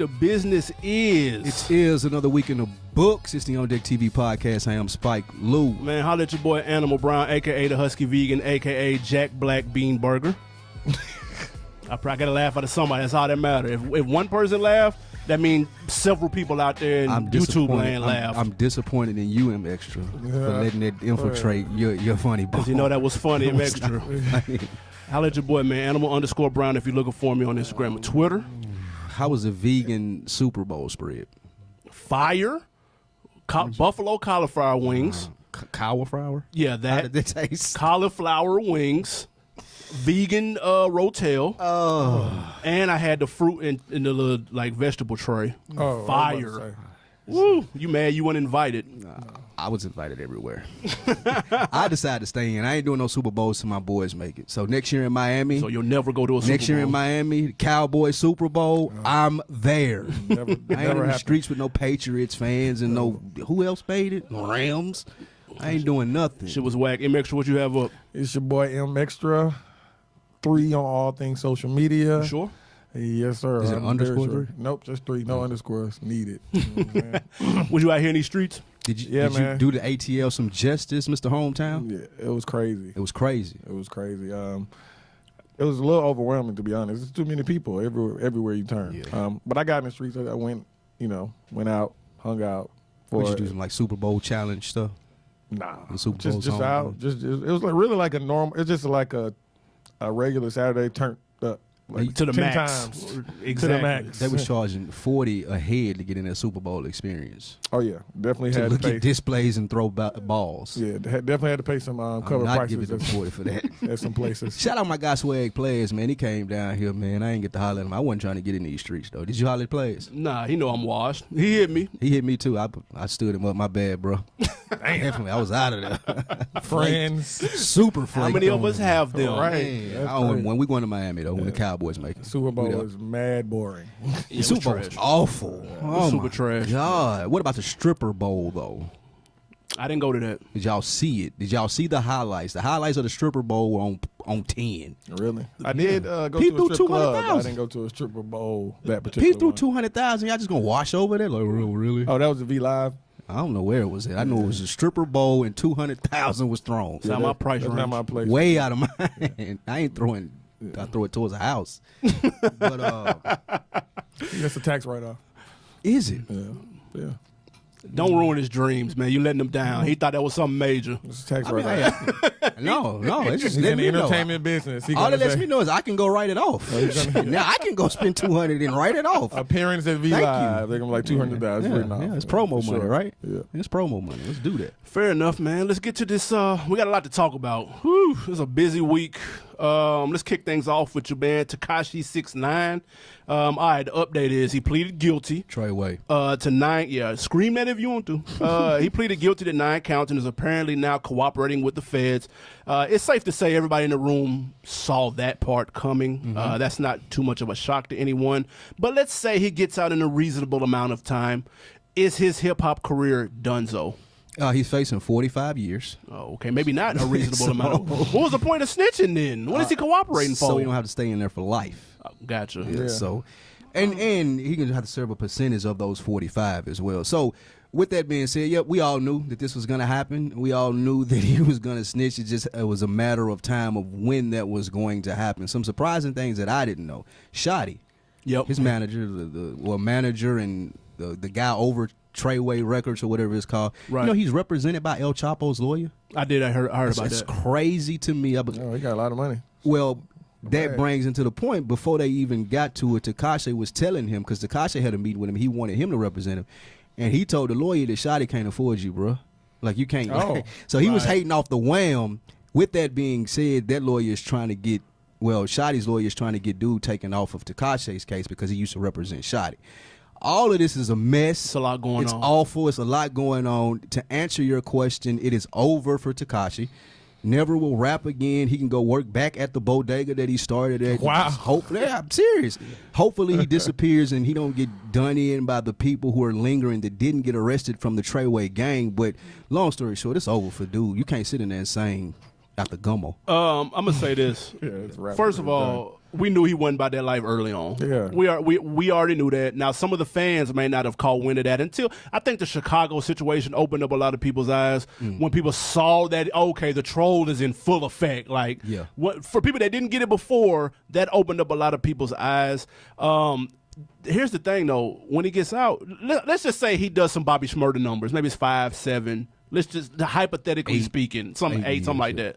the business is. It is another week in the books. It's the OndeckTV podcast. I am Spike Lou. Man, holla at your boy Animal Brown, a.k.a. the Husky Vegan, a.k.a. Jack Black Bean Burger. I probably got to laugh out of somebody. That's all that matters. If one person laugh, that means several people out there in YouTube land laugh. I'm disappointed in you, M Extra, for letting it infiltrate your funny bone. You know that was funny, M Extra. Holla at your boy, man. Animal_Brown if you're looking for me on Instagram and Twitter. How was the vegan Super Bowl spread? Fire. Buffalo cauliflower wings. Cauliflower? Yeah, that. How did they taste? Cauliflower wings. Vegan rotel. Oh. And I had the fruit in the little like vegetable tray. Oh, fire. Woo. You mad you weren't invited? I was invited everywhere. I decided to stay in. I ain't doing no Super Bowls till my boys make it. So next year in Miami. So you'll never go to a Super Bowl? Next year in Miami, Cowboy Super Bowl, I'm there. I ain't in the streets with no Patriots fans and no, who else paid it? Rams. I ain't doing nothing. Shit was whack. M Extra, what you have up? It's your boy M Extra. 3 on all things social media. You sure? Yes, sir. Is it underscore 3? Nope, just 3. No underscores needed. Was you out here in these streets? Did you do the ATL some justice, Mr. Hometown? Yeah, it was crazy. It was crazy. It was crazy. It was a little overwhelming, to be honest. There's too many people everywhere you turn. Yeah. But I got in the streets. I went out, hung out. What you do, some like Super Bowl challenge stuff? Nah, Super Bowl just out. It was like really like a normal. It's just like a regular Saturday turned up. Like to the 10 max. times. Exactly. To the max. They was charging $40 a head to get in that Super Bowl experience. Oh yeah, definitely To had look to pay. at displays and throw balls. Yeah, definitely had to pay some cover I'm not prices giving them $40 for that. at some places. Shout out my guy Swag Players, man. He came down here, man. I ain't get to holler at him. I wasn't trying to get in these streets though. Did you holler at Players? Nah, he know I'm washed. He hit me. He hit me too. I stood him up. My bad, bro. Definitely, I was out of there. Friends. Super flaked. How many of us have them? Right. Man, when we going to Miami though, when the Cowboys make it. Super Bowl is mad boring. Yeah, Super Bowl was awful. Oh super my trash. God. What about the Stripper Bowl though? I didn't go to that. Did y'all see it? Did y'all see the highlights? The highlights of the Stripper Bowl were on 10. Really? I did go He to threw a strip club. I 200,000. didn't go to a stripper bowl that particular He threw one. 200,000. Y'all just gonna wash over that? Like, really? Oh, that was the V Live? I don't know where it was at. I know it was a Stripper Bowl and 200,000 was thrown. It's not my price That's range. not my place. Way out of mine. I ain't throwing. I throw it towards a house. But That's a tax write-off. is it? Yeah. Don't ruin his dreams, man. You letting him down. He thought that was something major. It's a tax I mean, write-off. no. It's just He's letting in the me know. entertainment business. All it lets me know is I can go write it off. Now I can go spend 200 and write it off. Appearance at V Thank Live. They're going to be like $200. Yeah, it's promo For money, sure. right? Yeah. It's promo money. Let's do that. Fair enough, man. Let's get to this. We got a lot to talk about. Whew, it's a busy week. Let's kick things off with your man Takashi 6ix9ine. All right, the update is he pleaded guilty. Treyway. To 9. Yeah, scream that if you want to. He pleaded guilty to 9 counts and is apparently now cooperating with the feds. It's safe to say everybody in the room saw that part coming. That's not too much of a shock to anyone. But let's say he gets out in a reasonable amount of time. Is his hip hop career donezo? He's facing 45 years. Oh, okay, maybe not a reasonable amount. What was the point of snitching then? What is he cooperating for? So you don't have to stay in there for life. Gotcha. Yeah. So, and he can have to serve a percentage of those 45 as well. So, with that being said, yep, we all knew that this was going to happen. We all knew that he was going to snitch. It was a matter of time of when that was going to happen. Some surprising things that I didn't know. Shotty, Yep. his manager, manager and the guy over Treyway Records or whatever it's called. Right. You know, he's represented by El Chapo's lawyer. I did. I heard about It's that. crazy to me. Oh, he got a lot of money. Well, that Right. brings into the point, before they even got to it, Takashi was telling him, because Takashi had a meeting with him, he wanted him to represent him, and he told the lawyer that Shotty can't afford you, bro. Like, you can't. Oh, so he was right. hating off the wham. With that being said, that lawyer is trying to get, Shotty's lawyer is trying to get dude taken off of Takashi's case because he used to represent Shotty. All of this is a mess. It's a lot going on. It's awful. It's a lot going on. To answer your question, it is over for Takashi. Never will rap again. He can go work back at the bodega that he started at. Wow. Hopefully, I'm serious. Hopefully he disappears and he don't get done in by the people who are lingering that didn't get arrested from the Treyway gang. But long story short, it's over for dude. You can't sit in there and sing out the gummo. I'm gonna say this. Yeah, it's rap. First of all, we knew he wasn't about that life early on. Yeah. We already knew that. Now, some of the fans may not have caught wind of that until I think the Chicago situation opened up a lot of people's eyes when people saw that, okay, the troll is in full effect. Like, for people that didn't get it before, that opened up a lot of people's eyes. Here's the thing, though. When he gets out, let's just say he does some Bobby Shmurda numbers. Maybe it's 5, 7. Let's just, hypothetically speaking, something like that.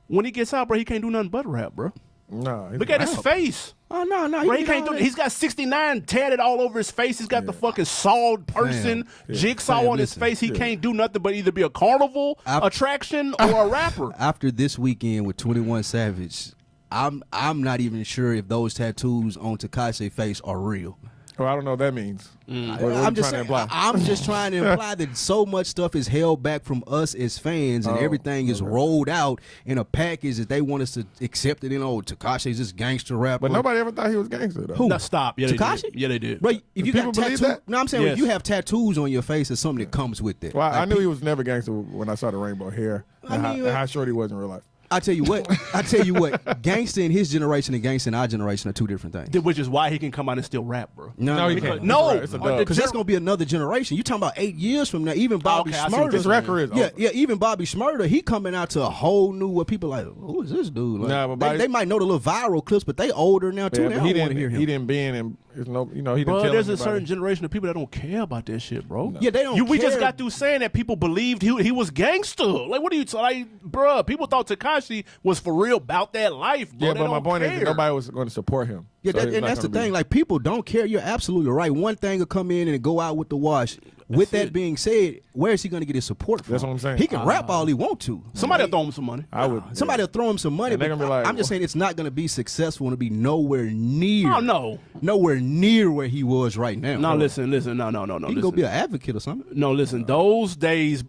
When he gets out, bro, he can't do nothing but rap, bro. No, look at his face. Oh no, bro, he can't do. He's got 69 tatted all over his face. He's got the fucking sawed person jigsaw on his face. He can't do nothing but either be a carnival attraction or a rapper. After this weekend with 21 Savage, I'm not even sure if those tattoos on Takashi's face are real. Oh, I don't know what that means. I'm just trying to imply that so much stuff is held back from us as fans, and everything is rolled out in a package that they want us to accept it in. Oh, Takashi's this gangster rapper. But nobody ever thought he was gangster, though. Who? No, stop. Yeah, Takashi? Yeah, they did. Right. If you got tattoos, that? no, I'm saying when you have tattoos on your face, it's something that comes with it. Well, like I knew he was never gangster when I saw the rainbow hair and how short he was in real life. I tell you what, gangsta in his generation and gangsta in our generation are two different things. Which is why he can come out and still rap, bro. No, he can't. No, because that's gonna be another generation. You talking about 8 years from now? Even Bobby Shmurda, his record is over. Even Bobby Shmurda, he coming out to a whole new what people like. Who is this dude? Like, but they might know the little viral clips, but they older now too. They don't want to hear him. He didn't bend and he didn't. Bro, tell there's anybody. a certain generation of people that don't care about that shit, bro. No. Yeah, they don't. We just got through saying that people believed he was gangster. Like, what are you like, bro? People thought Takashi was for real about that life, bro. Yeah, but my point is that nobody was going to support him. Yeah, and that's the thing. Like, people don't care. You're absolutely right. One thing will come in and go out with the wash. With that being said, where is he going to get his support from? That's what I'm saying. He can rap all he want to. Somebody will throw him some money. I would. Somebody will throw him some money. And they're gonna be like, I'm just saying it's not going to be successful and it'll be nowhere near. Oh, no. Nowhere near where he was right now. No, listen. No. He can go be an advocate or something. No, listen. Those days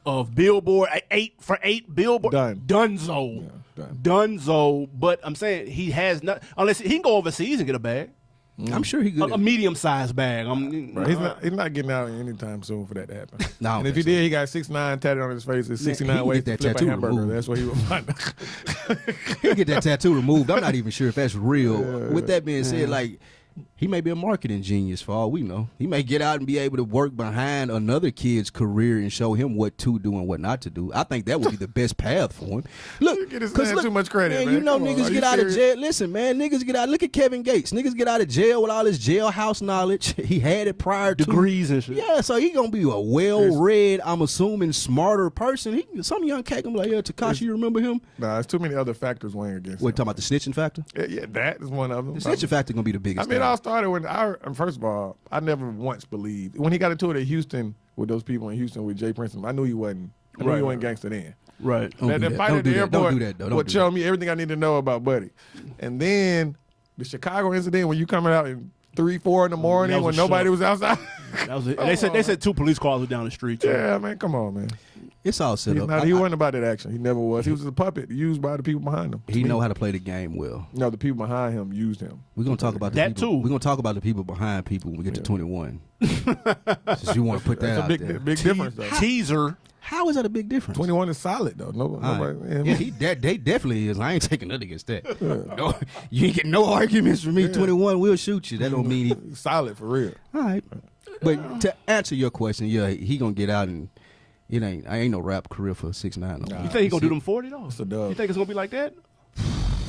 of Billboard, 8 for 8 Billboard. Dunzo. Yeah, Dunzo. But I'm saying he has not, unless he can go overseas and get a bag. I'm sure he could. A medium-sized bag. He's not geting out anytime soon for that to happen. No, and if he did, he got 6'9" tatted on his face. It's 69 ways to flip a hamburger. Removed. That's what he would find. He'll get that tattoo removed. I'm not even sure if that's real. With that being said, like, he may be a marketing genius for all we know. He may get out and be able to work behind another kid's career and show him what to do and what not to do. I think that would be the best path for him. Look, get his man too much credit, man. You know, niggas get out of jail. Listen, man, niggas get out. Look at Kevin Gates. Niggas get out of jail with all his jailhouse knowledge. He had it prior to degrees and shit. Yeah, so he gonna be a well-read, I'm assuming, smarter person. Some young cat gonna be like, yeah, Takashi, you remember him? Nah, there's too many other factors weighing against him. What, talking about the snitching factor? Yeah, that is one of them. The snitching factor gonna be the biggest. I mean, it all started when first of all, I never once believed when he got into it at Houston with those people in Houston with Jay Princeton. I knew he wasn't. I knew he wasn't gangster then. Right. That fight at the airport don't do that, though. would tell me everything I need to know about Buddy. And then the Chicago incident when you coming out at 3, 4 in the morning when nobody was outside. That was it. They said 2 police cars were down the street. Too. Yeah, man, come on, man. It's all set up. He wasn't about that action. He never was. He was a puppet used by the people behind him. He know how to play the game well. No, the people behind him used him. We're gonna talk about that people. too. We're gonna talk about the people behind people when we get to 21. Since you want to put that out there. Big difference, though. Teaser. How is that a big difference? 21 is solid, though. Nobody. Yeah, they definitely is. I ain't taking nothing against that. No, you ain't getting no arguments from me. 21, we'll shoot you. That don't mean solid for real. All right. But to answer your question, yeah, he gonna get out and I ain't no rap career for 6ix9ine. No. You think he gonna do them 40 though? It's a dub. You think it's gonna be like that?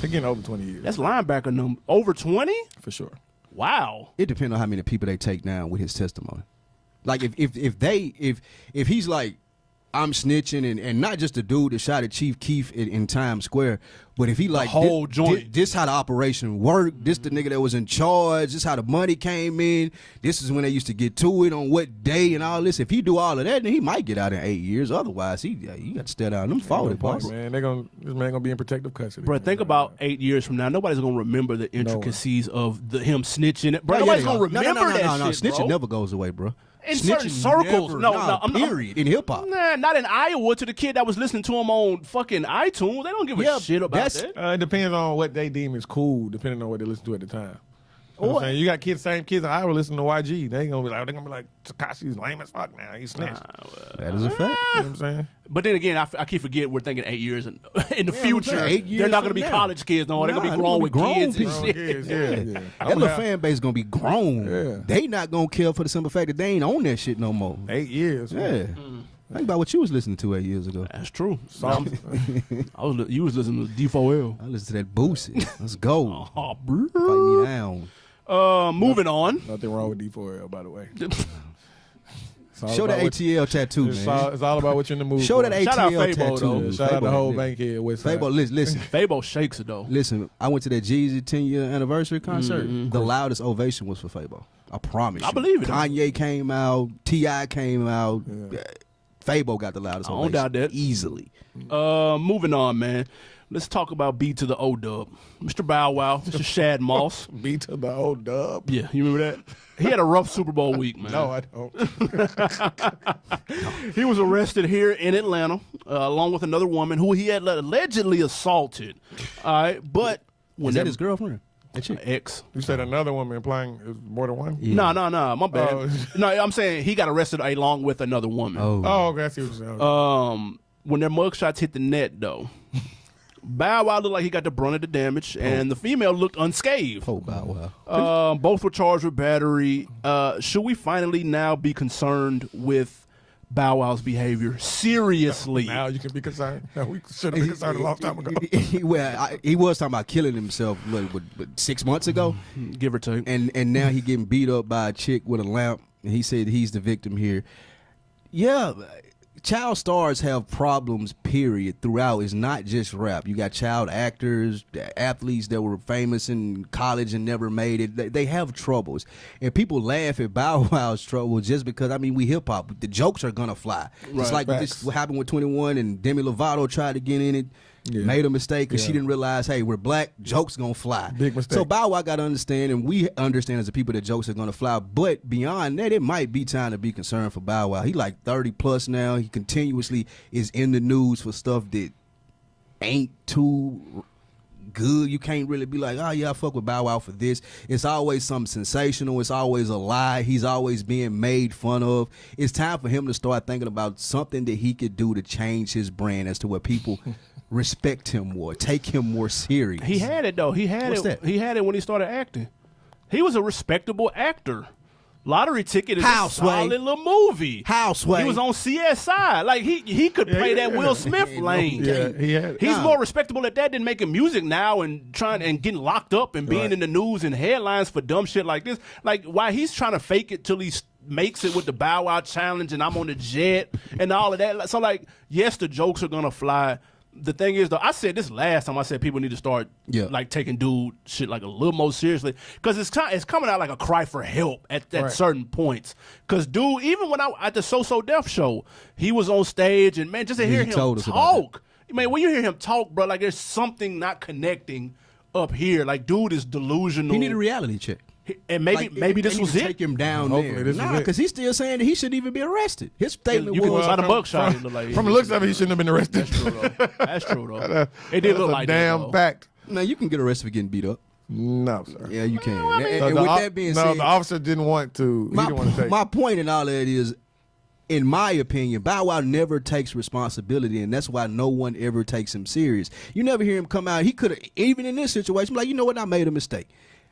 They're getting over 20 years. That's linebacker number over 20 for sure. Wow. It depends on how many people they take down with his testimony. Like if he's like, I'm snitching and not just the dude that shot at Chief Keef in Times Square, but if he like the whole joint, this how the operation worked, this the nigga that was in charge, this how the money came in, this is when they used to get to it on what day and all this. If he do all of that, then he might get out in 8 years. Otherwise, he got to stay down them 40 parts. Man, this man gonna be in protective custody. Bro, think about 8 years from now. Nobody's gonna remember the intricacies of him snitching. Bro, nobody's gonna remember that shit. Snitching never goes away, bro. In certain circles, in hip hop. Nah, not in Iowa. To the kid that was listening to him on fucking iTunes, they don't give a shit about that. It depends on what they deem is cool, depending on what they listen to at the time. You know what I'm saying? You got kids, same kids in Iowa listening to YG. They're gonna be like, Takashi's lame as fuck now. He's snitched. That is a fact. You know what I'm saying? But then again, I keep forgetting we're thinking 8 years in the future. 8 years they're not going to from be now. college kids, no. They're going to Nah, be grown they're with gonna be kids and grown shit. Kids, yeah. That little fan base gonna be grown. Yeah. They not gonna kill for the simple fact that they ain't on that shit no more. 8 years. Yeah. Think about what you was listening to 8 years ago. That's true. Soft. You was listening to D4L. I listened to that Boosie. Let's go. Oh, Fight me down. moving on. Nothing wrong with D4L, by the way. Show that ATL tattoo, It's man. all about what you're in the mood Show for. that Shout out ATL Fabo, tattoo. though. Shout out the whole yeah. Bankhead West Side. Fabo, listen. Fabo shakes it, though. Listen, I went to that Jeezy 10-year anniversary concert. The loudest ovation was for Fabo. I promise you. I believe it. Kanye came out. T.I. came out. Fabo got the loudest I ovation. don't doubt that. Easily. Moving on, man. Let's talk about B to the O-Dub. Mr. Bow Wow, Mr. Shad Moss. B to the old dub. Yeah, you remember that? He had a rough Super Bowl week, man. No, I don't. He was arrested here in Atlanta, along with another woman who he had allegedly assaulted. All right, but when Is that his girlfriend? That chick? ex? You said another woman implying it was more than one? Yeah. No, my bad. Oh. No, I'm saying he got arrested along with another woman. Oh, okay, I see what you're saying. When their mugshots hit the net, though, Bow Wow looked like he got the brunt of the damage, and the female looked unscathed. Oh, Bow Wow. Both were charged with battery. Should we finally now be concerned with Bow Wow's behavior? Seriously. Now you can be concerned. No, we should have been concerned a long time ago. He was talking about killing himself what, 6 months ago, Give or take. and now he getting beat up by a chick with a lamp, and he said he's the victim here. Yeah, child stars have problems, period, throughout. It's not just rap. You got child actors, athletes that were famous in college and never made it. They have troubles. And people laugh at Bow Wow's trouble just because, I mean, we hip-hop. The jokes are going to fly. It's like facts. Mm-hmm. what happened with 21 and Demi Lovato tried to get in it. Made a mistake because she didn't realize, hey, we're black, jokes gonna fly. Big mistake. So Bow Wow got to understand, and we understand as the people that jokes are gonna fly. But beyond that, it might be time to be concerned for Bow Wow. He like 30 plus now. He continuously is in the news for stuff that ain't too good. You can't really be like, oh yeah, I fuck with Bow Wow for this. It's always something sensational. It's always a lie. He's always being made fun of. It's time for him to start thinking about something that he could do to change his brand as to where people respect him more, take him more serious. He had it though. He had What's it. that? He had it when he started acting. He was a respectable actor. Lottery Ticket is How, a Sway? solid little movie. How, Sway? He was on CSI. Like he could play that Will Smith lane. Yeah, he had it. He's Nah. more respectable at that than making music now and trying and getting locked up and being Right. in the news and headlines for dumb shit like this. Like why he's trying to fake it till he makes it with the Bow Wow challenge and I'm on the jet and all of that. So like, yes, the jokes are gonna fly. The thing is, though, I said this last time. I said people need to start like taking dude shit like a little more seriously because it's coming out like a cry for help at Right. certain points. Because dude, even when I at the So Def show, he was on stage and man, just to hear he him told us about talk. Man, when you hear him talk, bro, like there's something not connecting up here. Like dude is delusional. He need a reality check. And maybe Like, this they was need to it. Take him down Hopefully there. this Nah, is it. because he's still saying that he shouldn't even be arrested. His statement You can was, by the from- mugshot. from- It look like From the looks of it, he shouldn't have been arrested. That's true though. That's true though. It did That's look a like damn that, though. fact. "Now you can get arrested for getting beat up." No, sir. Yeah, you can. No, and the with op- that being no, said, the officer didn't want to. He didn't want to take. my point in all that is, in my opinion, Bow Wow never takes responsibility, and that's why no one ever takes him serious. You never hear him come out. He could have, even in this situation, be like, you know what, I made a mistake.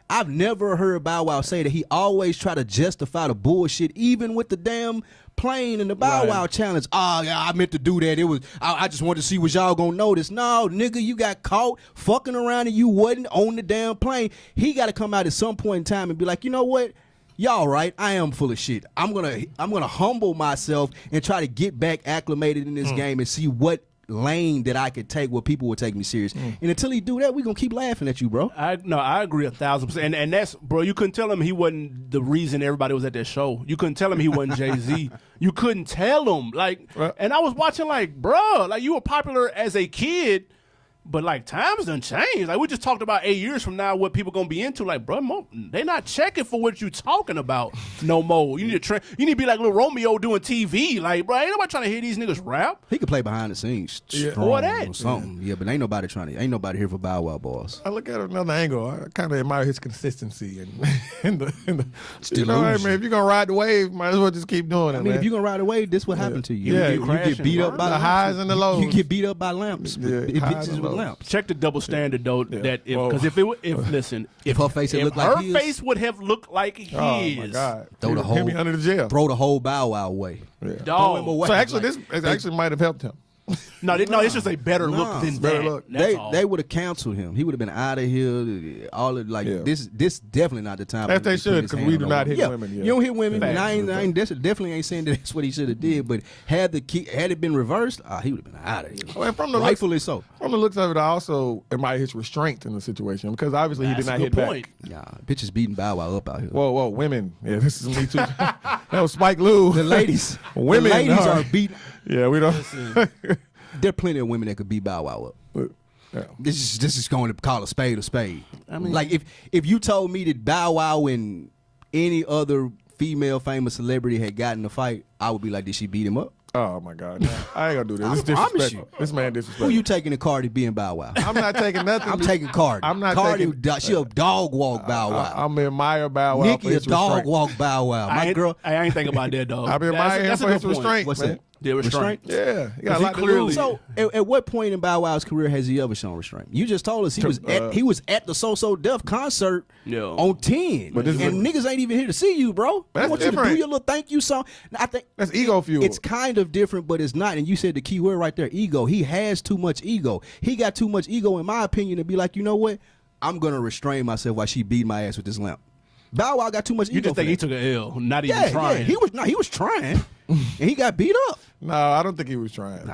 I've never heard Bow Wow say that. He always try to justify the bullshit, even with the damn plane and the Bow Right. Wow challenge. Oh, yeah, I meant to do that. It was I just wanted to see what y'all gonna notice. No, nigga, you got caught fucking around and you wasn't on the damn plane. He got to come out at some point in time and be like, you know what? Y'all right, I am full of shit. I'm gonna humble myself and try to get back acclimated in this game and see what lane that I could take where people will take me serious. And until he do that, we gonna keep laughing at you, bro. I agree 1,000%. And that's, bro, you couldn't tell him he wasn't the reason everybody was at that show. You couldn't tell him he wasn't Jay-Z. You couldn't tell him. Like, Right. and I was watching like, bro, like you were popular as a kid. But like times done changed. Like we just talked about 8 years from now what people gonna be into. Like, bro, they not checking for what you talking about no more. You need to you need to be like little Romeo doing TV. Like, bro, ain't nobody trying to hear these niggas rap. He could play behind the scenes, strong or that. or something. Yeah, but ain't nobody here for Bow Wow boss. I look at it another angle. I kind of admire his consistency and the Still you know what I losing. mean? If you're gonna ride the wave, might as well just keep doing it. I mean, man. if you're gonna ride away, this what happened to you. Yeah, You get beat up by the highs and the lows. You get beat up by lamps. Yeah, It highs bitches and with lows. lamps. Check the double standard though. That because if her face had looked like her his, face would have looked like his. Oh my God! Throw the Hit me whole- under the jail. throw the whole Bow Wow away. Yeah. Dog. him away. So actually, Like, this actually might have helped him. No, it's just a better Nah. look than Better that. look. That's all. They would have canceled him. He would have been out of here. All of like Yeah. this definitely not the time. As for they him to put should, his 'cause hand we do on not him. hit women, yeah. You don't hit women. And I Facts. ain't definitely ain't saying that's what he should have did. But had it been reversed, he would have been out of here. Well, and from the Rightfully so. From the looks of it, I also admire his restraint in the situation because obviously he That's did not a hit good point. back. Nah, bitches beating Bow Wow up out here. Whoa, women. Yeah, this is me too. That was Spike Lee. The ladies, Women the ladies are- are beating. Yeah, we don't. There are plenty of women that could beat Bow Wow up. Yeah. This is going to call a spade a spade. I mean, like if you told me that Bow Wow and any other female famous celebrity had gotten a fight, I would be like, did she beat him up? Oh my God, no. I ain't gonna do this. This I promise disrespectful. you. This man Who disrespectful. you taking to Cardi B and Bow Wow? I'm not taking nothing. I'm taking Cardi. I'm not Cardi. taking. She'll dog walk Bow Wow. I'm admire Bow Wow. Nikki for a his dog restraint. walk Bow Wow. My girl. I ain't thinking about that, dog. I admire him That's for a his good point. restraint. What's man. that? Yeah, restraint. Yeah, he got a He lot to clearly- lose. So, at what point in Bow Wow's career has he ever shown restraint? You just told us he was at the So Def concert Yeah. on 10, But this is and niggas ain't even here to see you, bro. That's I want you to different. do your little thank you song. Now, I think That's ego fuel. it's kind of different, but it's not. And you said the key word right there, ego. He has too much ego. He got too much ego, in my opinion, to be like, you know what? I'm gonna restrain myself while she beat my ass with this lamp. Bow Wow got too much ego. You just for think he that. took an L, not even Yeah, trying. he was trying, and he got beat up. No, I don't think he was trying.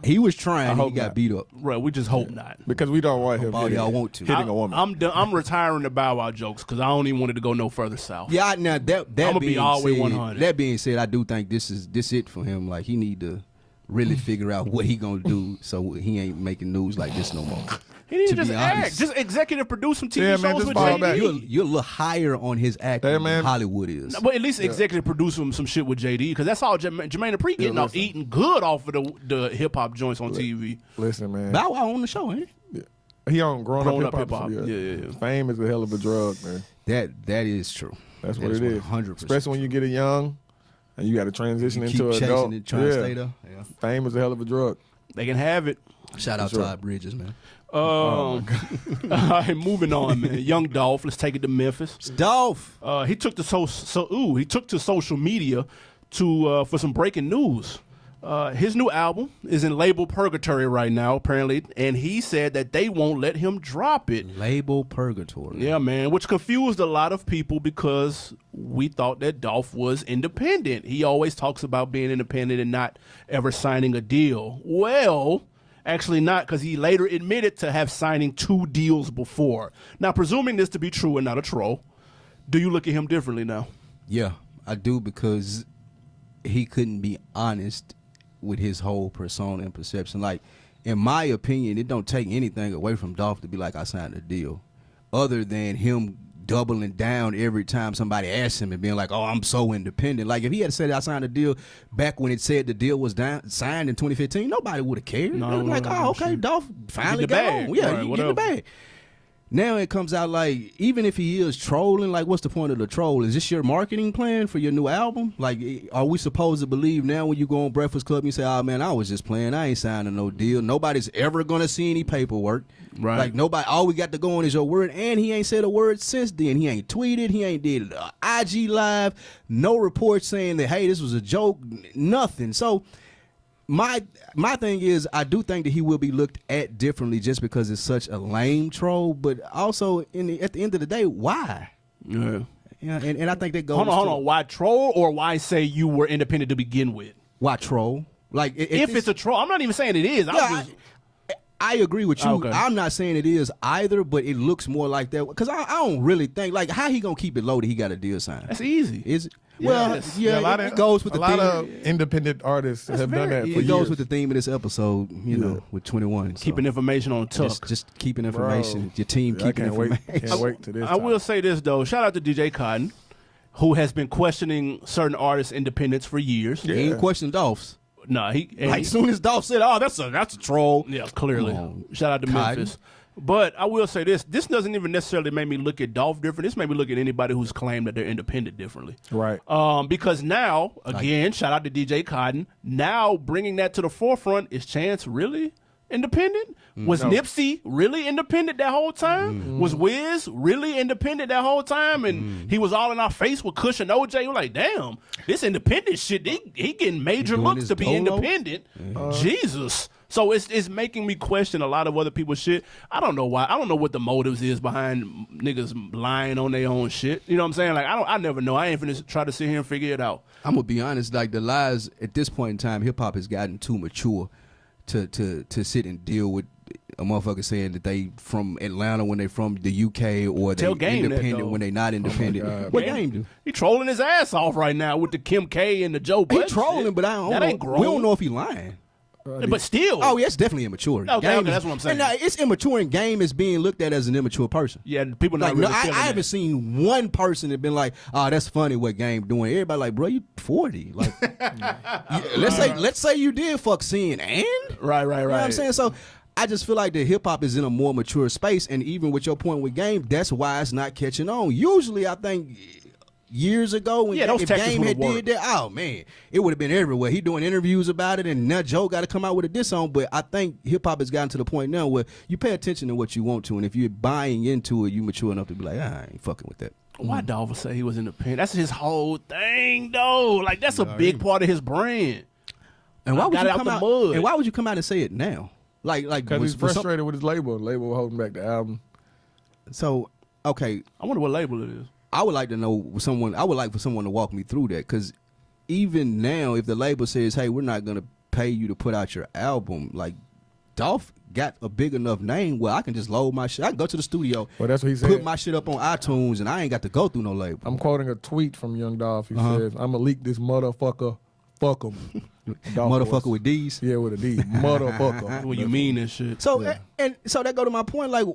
He was trying, and he hope got not. beat up. Right, we just hope not. Because we don't want him All hitting, y'all want to. hitting a woman. I'm done. I'm retiring the Bow Wow jokes because I don't even want it to go no further south. Yeah, now that I'ma be being all the way said, 100. that being said, I do think this it for him. Like he need to really figure out what he gonna do so he ain't making news like this no more. He need to To just be act. honest. Just executive produce some TV Yeah, shows man, just with fall JD. back. You're a little higher on his acting Hey, than man. Hollywood is. But at least executive produce some shit with JD because that's all Jermaine Dupri getting off listen. eating good off of the hip hop joints on TV. Listen, man. Bow Wow on the show, ain't it? He on grown up hip hop. Yeah. Fame is a hell of a drug, man. That is true. That's what it is. 100%. Especially when you get it young and you got to transition You into keep an chasing adult. it, trying to stay there. Yeah. Fame is a hell of a drug. They can have it. Shout out sure. to Todd Bridges, man. All right, moving on, man. Young Dolph. Let's take it to Memphis. Dolph. He took to social media to for some breaking news. His new album is in label purgatory right now, apparently, and he said that they won't let him drop it. Label Purgatory. Yeah, man, which confused a lot of people because we thought that Dolph was independent. He always talks about being independent and not ever signing a deal. Well, actually not, because he later admitted to have signing 2 deals before. Now, presuming this to be true and not a troll, do you look at him differently now? Yeah, I do, because he couldn't be honest with his whole persona and perception. Like, in my opinion, it don't take anything away from Dolph to be like, I signed a deal, other than him doubling down every time somebody asks him and being like, oh, I'm so independent. Like, if he had said I signed a deal back when it said the deal was signed in 2015, nobody would have cared. No, They'd be like, oh, okay, Dolph finally got bag. on. Yeah, Right, he get whatever. the bag. Now it comes out like, even if he is trolling, like, what's the point of the troll? Is this your marketing plan for your new album? Like, are we supposed to believe now when you go on Breakfast Club and you say, oh, man, I was just playing. I ain't signing no deal. Nobody's ever going to see any paperwork. Right. Like, nobody, all we got to go on is your word. And he ain't said a word since then. He ain't tweeted. He ain't did IG Live. No report saying that, hey, this was a joke. Nothing. So, my thing is, I do think that he will be looked at differently just because it's such a lame troll, but also at the end of the day, why? Yeah. Yeah, and I think that goes. Hold on. Why troll or why say you were independent to begin with? Why troll? Like If it's a troll, I'm not even saying it is. yeah, I agree with you. Okay. I'm not saying it is either, but it looks more like that because I don't really think like how he gonna keep it low that he got a deal signed. That's easy. Is it? Yes. Well, yeah, it goes with the a lot theme. of independent artists have done that. For It goes years. with the theme of this episode, you know, with 21. So Keeping information on tuck. just keeping information. Your team I keeping can't wait. information. Can't wait to this. I will say this though. Shout out to DJ Cotton, who has been questioning certain artists' independence for years. He ain't question Dolph's. Nah, Like soon as Dolph said, "Oh, that's a troll." Yeah, clearly. Come on, Shout out to Cotton. Memphis. But I will say this. This doesn't even necessarily make me look at Dolph different. This made me look at anybody who's claimed that they're independent differently. Right. Because now, again, shout out to DJ Cotton. Now bringing that to the forefront, is Chance really independent? Was Nipsey really independent that whole time? Was Wiz really independent that whole time? And he was all in our face with Kush and OJ. We're like, damn, this independent shit, he getting major doing looks his to be dolo? independent. Jesus. So it's making me question a lot of other people's shit. I don't know why. I don't know what the motives is behind niggas lying on their own shit. You know what I'm saying? Like I never know. I ain't finna try to sit here and figure it out. I'm gonna be honest. Like the lies at this point in time, hip hop has gotten too mature to sit and deal with a motherfucker saying that they from Atlanta when they from the UK or they Tell Game that, independent though. when they not independent. God. What Game do? He trolling his ass off right now with the Kim K and the Joe He Budden trolling, shit. but I don't That know. ain't grown. We don't know if he lying. But still. Oh, yeah, it's definitely immature. Okay, Game that's what I'm saying. And it's immature, and Game is being looked at as an immature person. Yeah, people not Like, really no, I feeling that. haven't seen one person that been like, "Oh, that's funny what Game doing." Everybody like, "Bro, you 40." Like, let's say you did fuck sin and Right. You know what I'm saying? So I just feel like the hip hop is in a more mature space, and even with your point with Game, that's why it's not catching on. Usually, I think years ago when those if tactics Game had would've did that, oh man, it would have been everywhere. He doing interviews about it, and now Joe got to come out with a diss song. But I think hip hop has gotten to the point now where you pay attention to what you want to, and if you're buying into it, you mature enough to be like, I ain't fucking with that. Why Dolph say he was independent? That's his whole thing, though. Like that's a big part of his brand. And why would got you out come the out? mud. And why would you come out and say it now? Like Because was- he's was some- frustrated with his label. The label holding back the album. So okay, I wonder what label it is. I would like to know someone. I would like for someone to walk me through that because even now, if the label says, "Hey, we're not gonna pay you to put out your album," like Dolph got a big enough name where I can just load my shit. I can go to the studio, Well, that's what he said. put my shit up on iTunes, and I ain't got to go through no label. I'm quoting a tweet from Young Dolph. He says, "I'm gonna leak this motherfucker. Fuck him, Motherfucker with D's. Yeah, with a D. Motherfucker. When you mean this shit. So and so that go to my point. Like,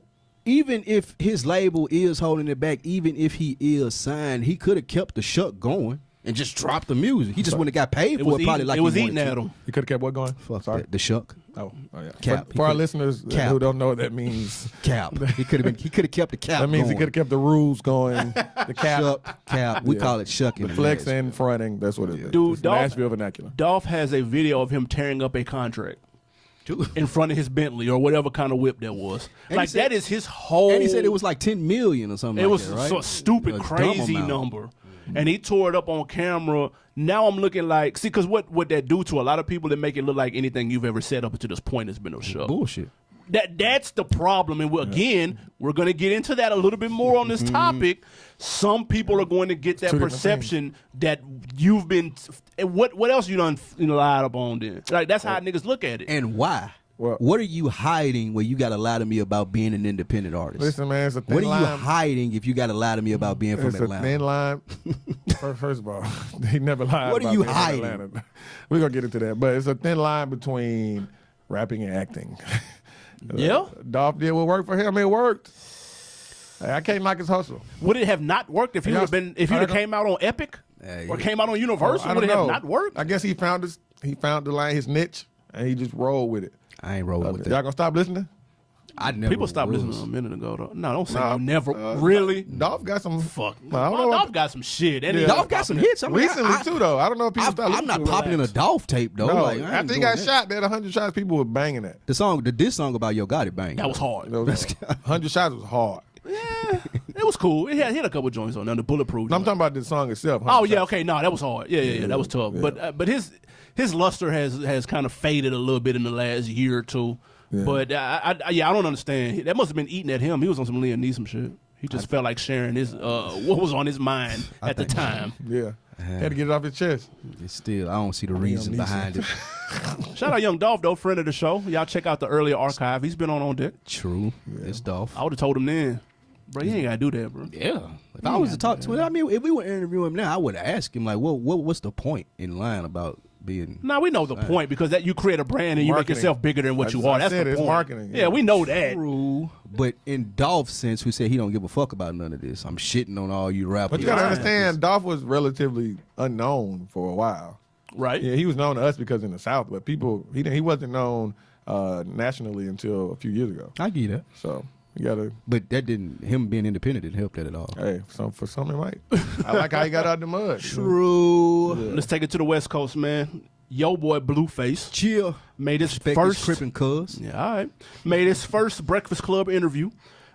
even if his label is holding it back, even if he is signed, he could have kept the shuck going and just dropped the music. He just wouldn't have got paid for it. Probably like it was he eating wanted at to. him. He could have kept what going? Fuck Sorry. that, the shuck. Oh yeah. Cap. For He our could've- listeners Cap. who don't know what that means, Cap. He could have been. He could have kept the cap. that means he going. could have kept the rules going. The cap, Shuck, cap. We Yeah. call it shucking. the flex and fronting. That's what it is. Dude, It's Dolph- Nashville vernacular. Dolph has a video of him tearing up a contract in front of his Bentley or whatever kind of whip that was. And Like he said- that is his whole. And he said it was like 10 million or something. It like was that, right? so stupid, A dumb crazy amount. number. And he tore it up on camera. Now I'm looking like, see, because what that do to a lot of people, that make it look like anything you've ever said up until this point has been a show. Bullshit. That's the problem. And again, we're going to get into that a little bit more on this topic. Some people are going to get that Two different perception that you've been. What else you done lied up on then? Like that's how niggas look at it. And why? Well- What are you hiding where you got to lie to me about being an independent artist? Listen, man, it's a thin what are line. you hiding if you got to lie to me about being from It's Atlanta? a thin line. First of all, he never lied. What are about you being from hiding? Atlanta. We're gonna get into that, but it's a thin line between rapping and acting. Yeah. Dolph did what worked for him. It worked. Hey, I can't knock his hustle. Would it have not worked if he would have been if he would have came out on Epic or came out on Universal? I Would don't it have know. not worked? I guess he found the line, his niche, and he just rolled with it. I ain't rolling with Y'all that. gonna stop listening? I never People stopped was. listening to him a minute ago, though. No, don't say Nah, you never. Really? Dolph got some. Fuck. I don't know. Dolph got some shit. And Yeah. Dolph got some hits. I mean, Recently too, though. I don't know if people stopped I'm not listening to popping in a Dolph tape though. No, Like, I ain't after he doing got that. shot, that 100 shots, people were banging that. The diss song about Yo Gotti bang. that was hard. 100 shots was hard. Yeah, it was cool. He had a couple joints on there. The bulletproof. No, I'm joint. talking about the song itself. Oh 100 yeah, shots. okay. No, that was hard. Yeah. That was tough. But his luster has kind of faded a little bit in the last year or two. Yeah. But I don't understand. That must have been eating at him. He was on some Liam Neeson shit. He just felt like sharing his what was on his mind at the time. Yeah. Had to get it off his chest. It's still, I don't see the reason behind it. Shout out Young Dolph, though, friend of the show. Y'all check out the earlier archive. He's been on Deck. True. It's Dolph. I would have told him then. Bro, you ain't got to do that, bro. Yeah. If I was to talk to him, I mean, if we were interviewing him now, I would have asked him, like, what's the point in lying about being... Now we know the point because that you create a brand and you Marketing. make yourself bigger than what you are. That's the point. It's marketing. Yeah, we know that. True. But in Dolph's sense, who said he don't give a fuck about none of this. I'm shitting on all you rappers. But you got to understand, Dolph was relatively unknown for a while. Right. Yeah, he was known to us because in the South, but people, he wasn't known nationally until a few years ago. I get that. So you got to... But that didn't, him being independent didn't help that at all. Hey, for some it might. I like how he got out of the mud. True. Yeah. Let's take it to the West Coast, man. Yo boy Blueface Chill. made his Respect first his crippin' cuz. Yeah, all right. Made his first Breakfast Club interview.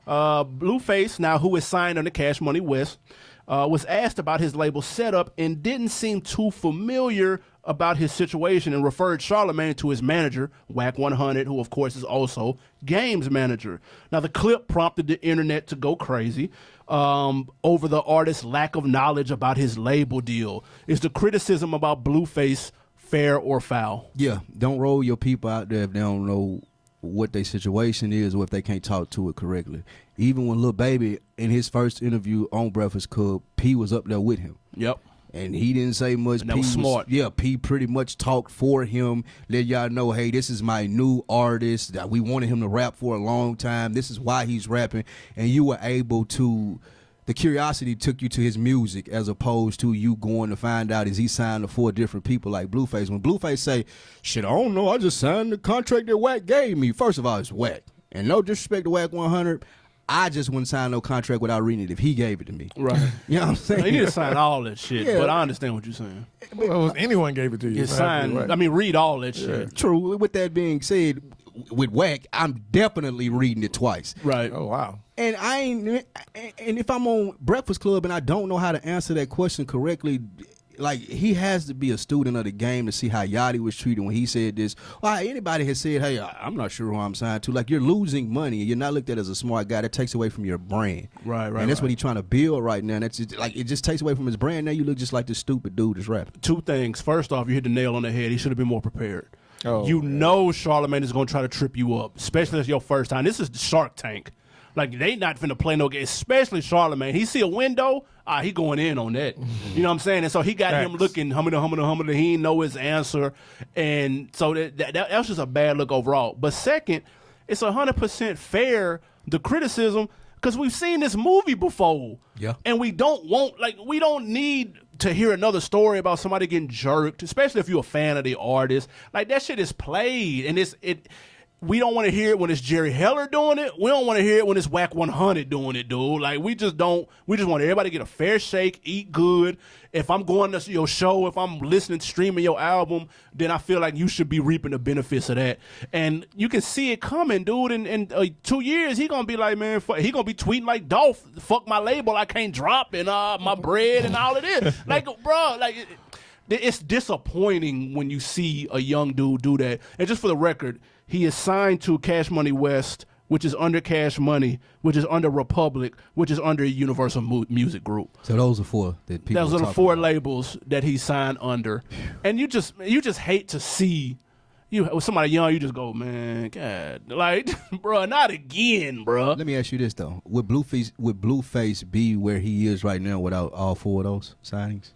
Blueface, now who is signed under Cash Money West, was asked about his label setup and didn't seem too familiar about his situation and referred Charlamagne to his manager, Whack 100, who of course is also Game's manager. Now the clip prompted the internet to go crazy over the artist's lack of knowledge about his label deal. Is the criticism about Blueface fair or foul? Yeah, don't roll your people out there if they don't know what their situation is or if they can't talk to it correctly. Even when Lil Baby, in his first interview on Breakfast Club, P was up there with him. Yep. And he didn't say much. And that was smart. Yeah, P pretty much talked for him, let y'all know, hey, this is my new artist. That we wanted him to rap for a long time. This is why he's rapping. And you were able to... The curiosity took you to his music as opposed to you going to find out is he signed to 4 different people like Blueface. When Blueface say, shit, I don't know, I just signed the contract that Wack gave me. First of all, it's Wack. And no disrespect to Wack 100, I just wouldn't sign no contract without reading it if he gave it to me. Right. You know what I'm saying? You need to sign all that shit, Yeah. but I understand what you're saying. Well, if anyone gave it to you. You sign, I mean, read all that shit. True. With that being said, with Wack, I'm definitely reading it twice. Right. Oh, wow. And and if I'm on Breakfast Club and I don't know how to answer that question correctly, like, he has to be a student of the game to see how Yachty was treated when he said this. Well, anybody has said, hey, I'm not sure who I'm signed to. Like, you're losing money and you're not looked at as a smart guy. That takes away from your brand. Right. And that's what he's trying to build right now. And that's just, like, it just takes away from his brand. Now you look just like this stupid dude that's rapping. 2 things. First off, you hit the nail on the head. He should have been more prepared. Oh, you know Charlamagne is going to try to trip you up, especially if it's your first time. This is the Shark Tank. Like, they not finna play no game, especially Charlamagne. He see a window, he going in on that. You know what I'm saying? And so he got him looking, humma. He didn't know his answer. And so that was just a bad look overall. But second, it's 100% fair, the criticism, because we've seen this movie before. Yeah. And we don't need to hear another story about somebody getting jerked, especially if you're a fan of the artist. Like, that shit is played, and we don't want to hear it when it's Jerry Heller doing it. We don't want to hear it when it's Whack 100 doing it, dude. Like, we just want everybody to get a fair shake, eat good. If I'm going to your show, if I'm listening, streaming your album, then I feel like you should be reaping the benefits of that. And you can see it coming, dude. In 2 years, he going to be like, man, he going to be tweeting like, Dolph, fuck my label, I can't drop, and my bread and all of this. Like, bro, like, it's disappointing when you see a young dude do that. And just for the record, he is signed to Cash Money West, which is under Cash Money, which is under Republic, which is under Universal Music Group. So those are 4 that people. Those are the 4 labels that he signed under, and you just hate to see with somebody young. You just go, man, God, like, bro, not again, bro. Let me ask you this though: would Blueface be where he is right now without all 4 of those signings?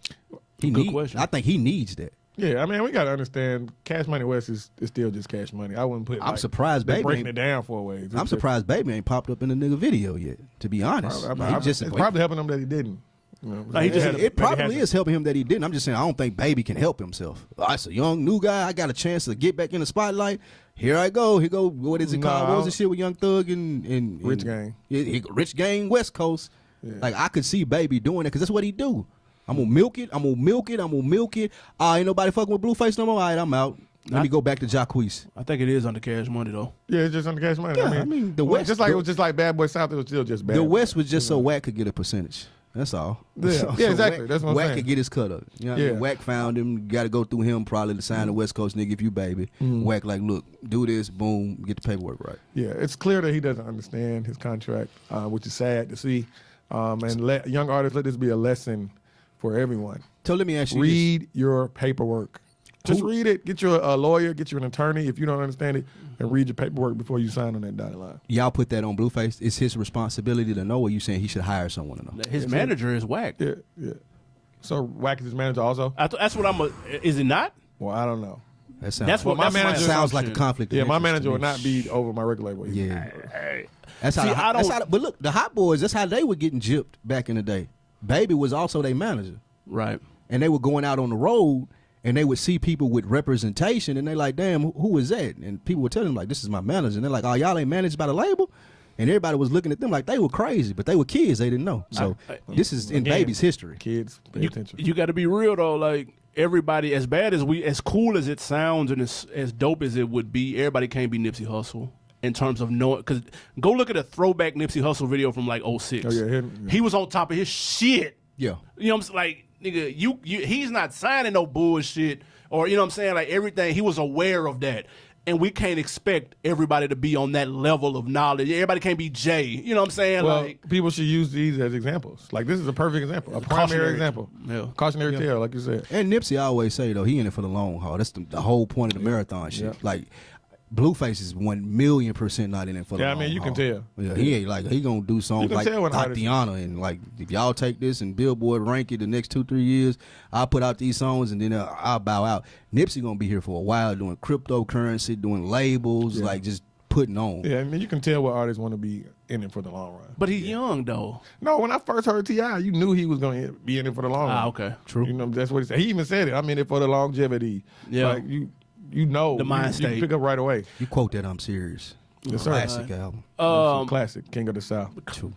Good question. I think he needs that. Yeah, I mean, we got to understand Cash Money West is still just Cash Money. I wouldn't put I'm surprised they're Baby breaking ain't- it down 4 ways. I'm surprised Baby ain't popped up in the nigga video yet, to be honest. It's probably helping him that he didn't. You know, Like, It probably is helping him that he didn't. I'm just saying I don't think Baby can help himself. It's a young new guy. I got a chance to get back in the spotlight. Here I go. Here go. What is it called? What was the shit with Young Thug and Rich Gang? Rich Gang West Coast. Yeah. Like, I could see Baby doing it because that's what he do. I'm gonna milk it. Ain't nobody fucking with Blueface no more. All right, I'm out. Let me go back to Jacquees. I think it is under Cash Money though. Yeah, it's just under Cash Money. Yeah, I mean, the West, just like it was just like Bad Boy South, it was still just Bad the Boy. West was just so Wack could get a percentage. That's all. Yeah, So exactly. Wack, That's what I'm Wack saying. could get his cut of it. You know what I mean? Yeah. Wack found him. Got to go through him probably to sign the West Coast nigga if you Baby. Wack like, look, do this, boom, get the paperwork right. Yeah, it's clear that he doesn't understand his contract, which is sad to see. And young artists, let this be a lesson for everyone. So let me ask you Read your paperwork. Just read it. Get you a lawyer. Get you an attorney if you don't understand it, and read your paperwork before you sign on that dotted line. Y'all put that on Blueface. It's his responsibility to know, or you saying he should hire someone to know? His manager is whack. Yeah, yeah. So Wack is his manager also? That's what is it not? Well, I don't know. That's what my manager sounds like a conflict. Yeah, of my interest manager to would me. not be over my record label. Yeah. See, But look, the Hot Boys, that's how they were getting gypped back in the day. Baby was also their manager. Right. And they were going out on the road, and they would see people with representation, and they like, damn, who is that? And people would tell them, like, this is my manager. And they're like, oh, y'all ain't managed by the label? And everybody was looking at them like they were crazy, but they were kids. They didn't know. So this is in Baby's history. Kids, pay attention. You got to be real, though. Like, everybody, as cool as it sounds and as dope as it would be, everybody can't be Nipsey Hussle in terms of knowing. Because go look at a throwback Nipsey Hussle video from like 06. Oh, yeah. He was on top of his shit. Yeah. You know what I'm saying? Like, nigga, he's not signing no bullshit, or you know what I'm saying? Like, everything, he was aware of that. And we can't expect everybody to be on that level of knowledge. Everybody can't be Jay. You know what I'm saying? Well, like, people should use these as examples. Like, this is a perfect example, a primary Cautionary. example. Yeah. Cautionary tale, like you said. And Nipsey always say, though, he in it for the long haul. That's the whole point of the marathon shit. Yeah. Like, Blueface is 1,000,000% not in it for the Yeah, I long mean, you haul. can tell. Yeah, he ain't like, he gonna do songs can like tell when an artist- Tatiana, and like, if y'all take this and Billboard rank it the next 2-3 years, I'll put out these songs and then I'll bow out. Nipsey gonna be here for a while doing cryptocurrency, doing labels, like just putting on. Yeah, I mean, you can tell what artists want to be in it for the long run. but he's young, though. No, when I first heard T.I., you knew he was going to be in it for the long run. Okay. True. You know, that's what he said. He even said it. I'm in it for the longevity. Yeah. Like, you know. The mind you state. can pick up right away. You quote that, I'm serious. Yes, sir. Classic album. Classic, King of the South. True.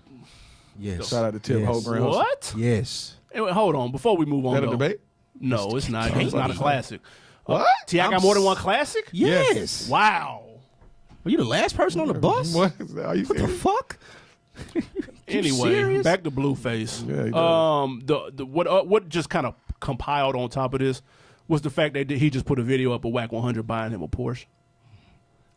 Yes. Shout out to Tip Yes. Hogan. What? Yes. Hey, wait, hold on. Before we move on, Is that a though. debate? No, it's not. It's not a classic. What? T.I. got more than one classic? Yes. Wow. Were you the last person on the bus? What? Are you What the serious? fuck? Anyway, serious? back to Blueface. Yeah, he does. What just kind of compiled on top of this was the fact that he just put a video up of Wack 100 buying him a Porsche.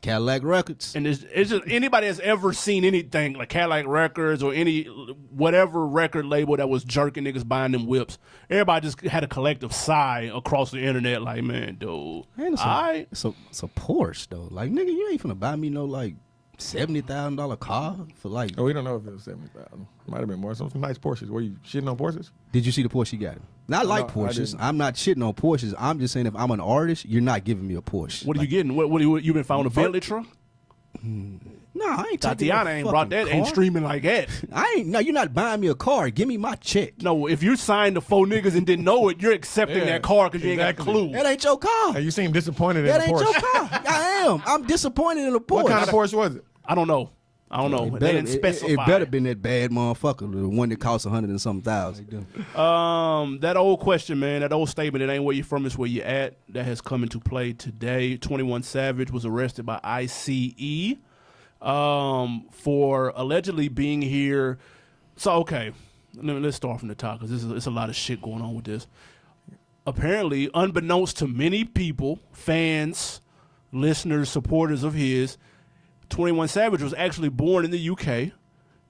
Cadillac Records. And it's just anybody that's ever seen anything like Cadillac Records or any whatever record label that was jerking niggas buying them whips, everybody just had a collective sigh across the internet like, man, dude, Man, it's a Porsche though. Like, nigga, you ain't finna buy me no like $70,000 car for like. Oh, we don't know if it was 70,000. Might have been more. Some nice Porsches. Were you shitting on Porsches? Did you see the Porsche he got him? Now, I like No, I Porsches. didn't. I'm not shitting on Porsches. I'm just saying if I'm an artist, you're not giving me a Porsche. what are you getting? What you been found a Bentley truck? No, I ain't taking Tatiana no ain't brought that, fucking ain't car. streaming like that. I ain't. No, you're not buying me a car. Give me my check. No, if you signed the 4 niggas and didn't know it, you're accepting Yeah, that car because you ain't got a exactly. clue. That ain't your car. Hey, you seem disappointed in That the ain't Porsche. your car. I am. I'm disappointed in a Porsche. What kind of Porsche was it? I don't know. It They didn't specify. It better been that bad motherfucker, the one that costs 100 and something thousand. That old question, man, that old statement, it ain't where you from, it's where you at, that has come into play today. 21 Savage was arrested by ICE for allegedly being here. So, okay, let's start from the top because it's a lot of shit going on with this. Apparently, unbeknownst to many people, fans, listeners, supporters of his, 21 Savage was actually born in the UK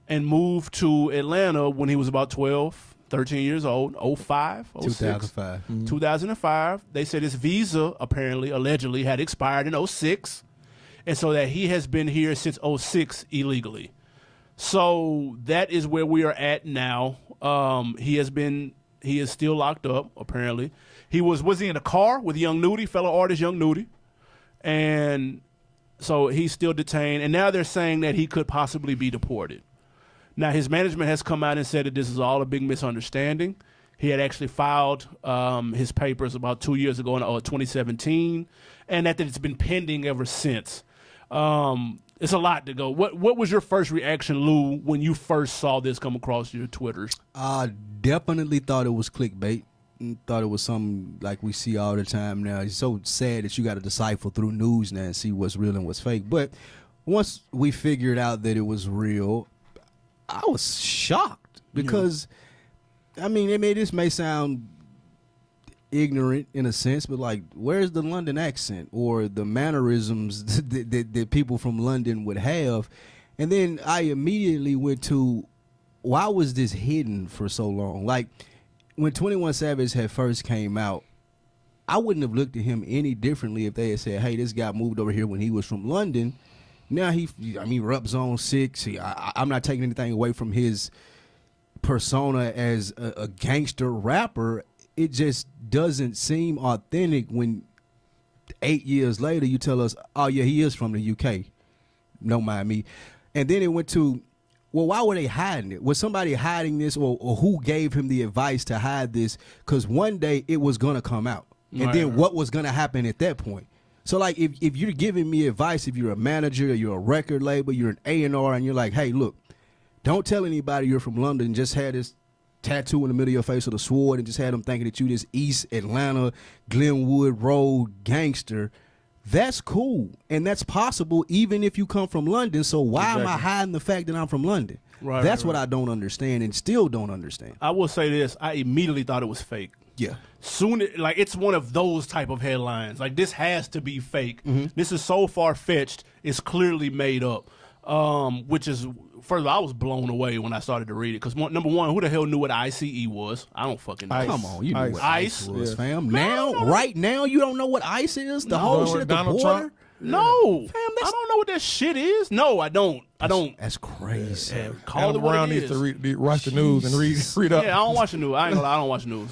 and moved to Atlanta when he was about 12, 13 years old, 05, 06. 2005. 2005. They said his visa apparently, allegedly, had expired in 06, and so that he has been here since 06 illegally. So that is where we are at now. He is still locked up, apparently. Was he in a car with Young Nudie, fellow artist Young Nudie? And so he's still detained, and now they're saying that he could possibly be deported. Now, his management has come out and said that this is all a big misunderstanding. He had actually filed his papers about 2 years ago in 2017, and that it's been pending ever since. It's a lot to go. What was your first reaction, Lou, when you first saw this come across your Twitters? I definitely thought it was clickbait. Thought it was something like we see all the time now. It's so sad that you got to decipher through news now and see what's real and what's fake. But once we figured out that it was real, I was shocked because, I mean, this may sound ignorant in a sense, but like, where's the London accent or the mannerisms that people from London would have? And then I immediately went to, why was this hidden for so long? Like, when 21 Savage had first came out, I wouldn't have looked at him any differently if they had said, hey, this guy moved over here when he was from London. Now he rep Zone 6. I'm not taking anything away from his persona as a gangster rapper. It just doesn't seem authentic when 8 years later you tell us, oh, yeah, he is from the UK. Don't mind me. And then it went to, well, why were they hiding it? Was somebody hiding this, or who gave him the advice to hide this? Because one day it was going to come out. And then what was going to happen at that point? So, like, if you're giving me advice, if you're a manager, or you're a record label, you're an A&R, and you're like, hey, look, don't tell anybody you're from London, just had this tattoo in the middle of your face with a sword and just had them thinking that you this East Atlanta, Glenwood Road gangster, that's cool. And that's possible even if you come from London. So why am I hiding the fact that I'm from London? That's what I don't understand and still don't understand. I will say this. I immediately thought it was fake. Yeah. Like, it's one of those type of headlines. Like, this has to be fake. This is so far-fetched, it's clearly made up. Which is, first of all, I was blown away when I started to read it. Because, number one, who the hell knew what ICE was? I don't fucking know. Come on, you know what ICE was, fam. Right now, you don't know what ICE is? The whole shit at the border? Trump? No. Fam, I don't know what that shit is. No, I don't. That's crazy. Yeah, call it what Brown it needs is. to watch the news and read up. Yeah, I don't watch the news. I ain't gonna lie, I don't watch the news.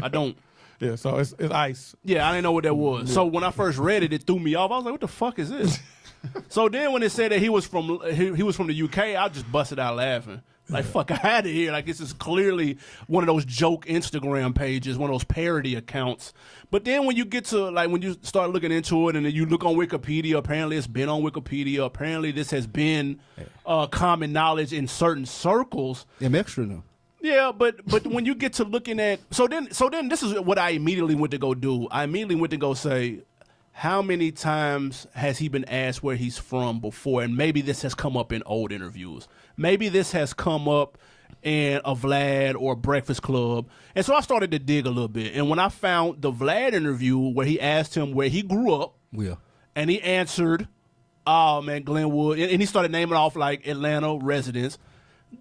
I don't. Yeah, so it's ICE. Yeah, I didn't know what that was. So when I first read it, it threw me off. I was like, what the fuck is this? So then when it said that he was from the UK, I just busted out laughing. Like, fuck out of here. Like, this is clearly one of those joke Instagram pages, one of those parody accounts. But then when you get to, like, when you start looking into it and then you look on Wikipedia, apparently it's been on Wikipedia. Apparently this has been common knowledge in certain circles. Them extra now. Yeah, but when you get to looking at, so then this is what I immediately went to go do. I immediately went to go say, how many times has he been asked where he's from before? And maybe this has come up in old interviews. Maybe this has come up in a Vlad or Breakfast Club. And so I started to dig a little bit. And when I found the Vlad interview where he asked him where he grew up, and he answered, oh, man, Glenwood. And he started naming off, like, Atlanta residents.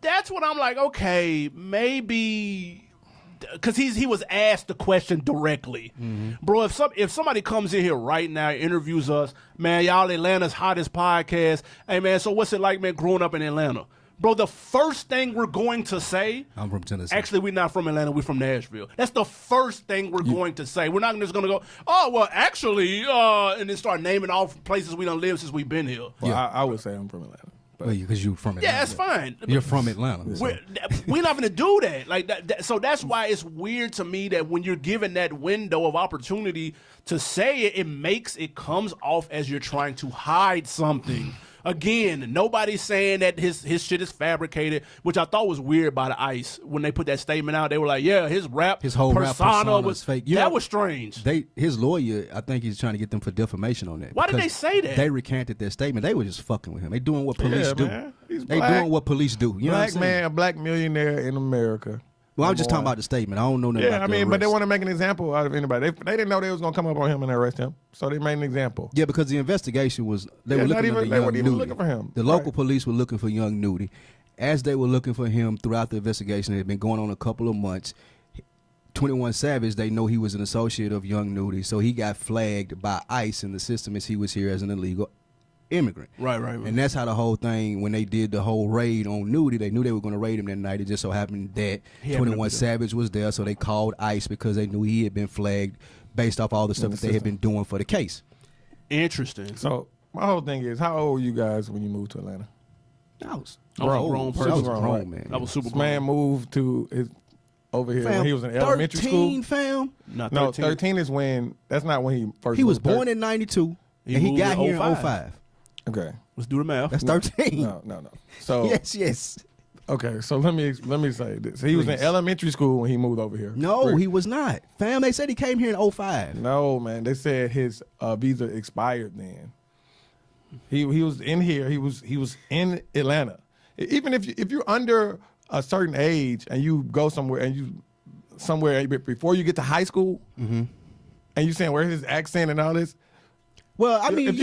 That's what I'm like, okay, maybe, because he was asked the question directly. Bro, if somebody comes in here right now, interviews us, man, y'all Atlanta's hottest podcast. Hey, man, so what's it like, man, growing up in Atlanta? Bro, the first thing we're going to say, I'm from Tennessee. Actually, we're not from Atlanta, we're from Nashville. That's the first thing we're going to say. We're not just going to go, oh, well, actually, and then start naming off places we done lived since we've been here. Well, I would say I'm from Atlanta. Because you're from Atlanta. Yeah, that's fine. You're from Atlanta. So. We're not going to do that. Like so that's why it's weird to me that when you're given that window of opportunity to say it, it comes off as you're trying to hide something. Again, nobody's saying that his shit is fabricated, which I thought was weird by the ICE. When they put that statement out, they were like, yeah, his whole rap persona was fake. That was strange. His lawyer, I think he's trying to get them for defamation on that. Why did they say that? They recanted their statement. They were just fucking with him. They doing what police do. Man. They doing what police do. You know what I'm saying? Man, a black millionaire in America. Well, I'm just talking about the statement. I don't know nothing about the but they want to make an example out of anybody. They didn't know they was going to come up on him and arrest him, so they made an example. Yeah, because the investigation was, they were looking for Young Nudie. Looking for him. The local police were looking for Young Nudie. As they were looking for him throughout the investigation, it had been going on a couple of months. 21 Savage, they know he was an associate of Young Nudie, so he got flagged by ICE in the system as he was here as an illegal immigrant. Right. And that's how the whole thing, when they did the whole raid on Nudie, they knew they were going to raid him that night. It just so happened that 21 Savage was there, so they called ICE because they knew he had been flagged based off all the stuff that they had been doing for the case. Interesting. So my whole thing is, how old were you guys when you moved to Atlanta? I was grown person. I was grown, man. I was super This grown. man moved to over here when he was in elementary 13, school. fam. No, 13 is when, that's not when he first He was moved. born in 92, and he got here in 05. Okay. Let's do the math. That's 13. No. So Yes. okay, so let me say this. He was in elementary school when he moved over here. No, he was not. Fam, they said he came here in 05. No, man. They said his visa expired then. He was in here. He was in Atlanta. Even if you're under a certain age and you go somewhere before you get to high school, and you saying where's his accent and all this. Well, I mean,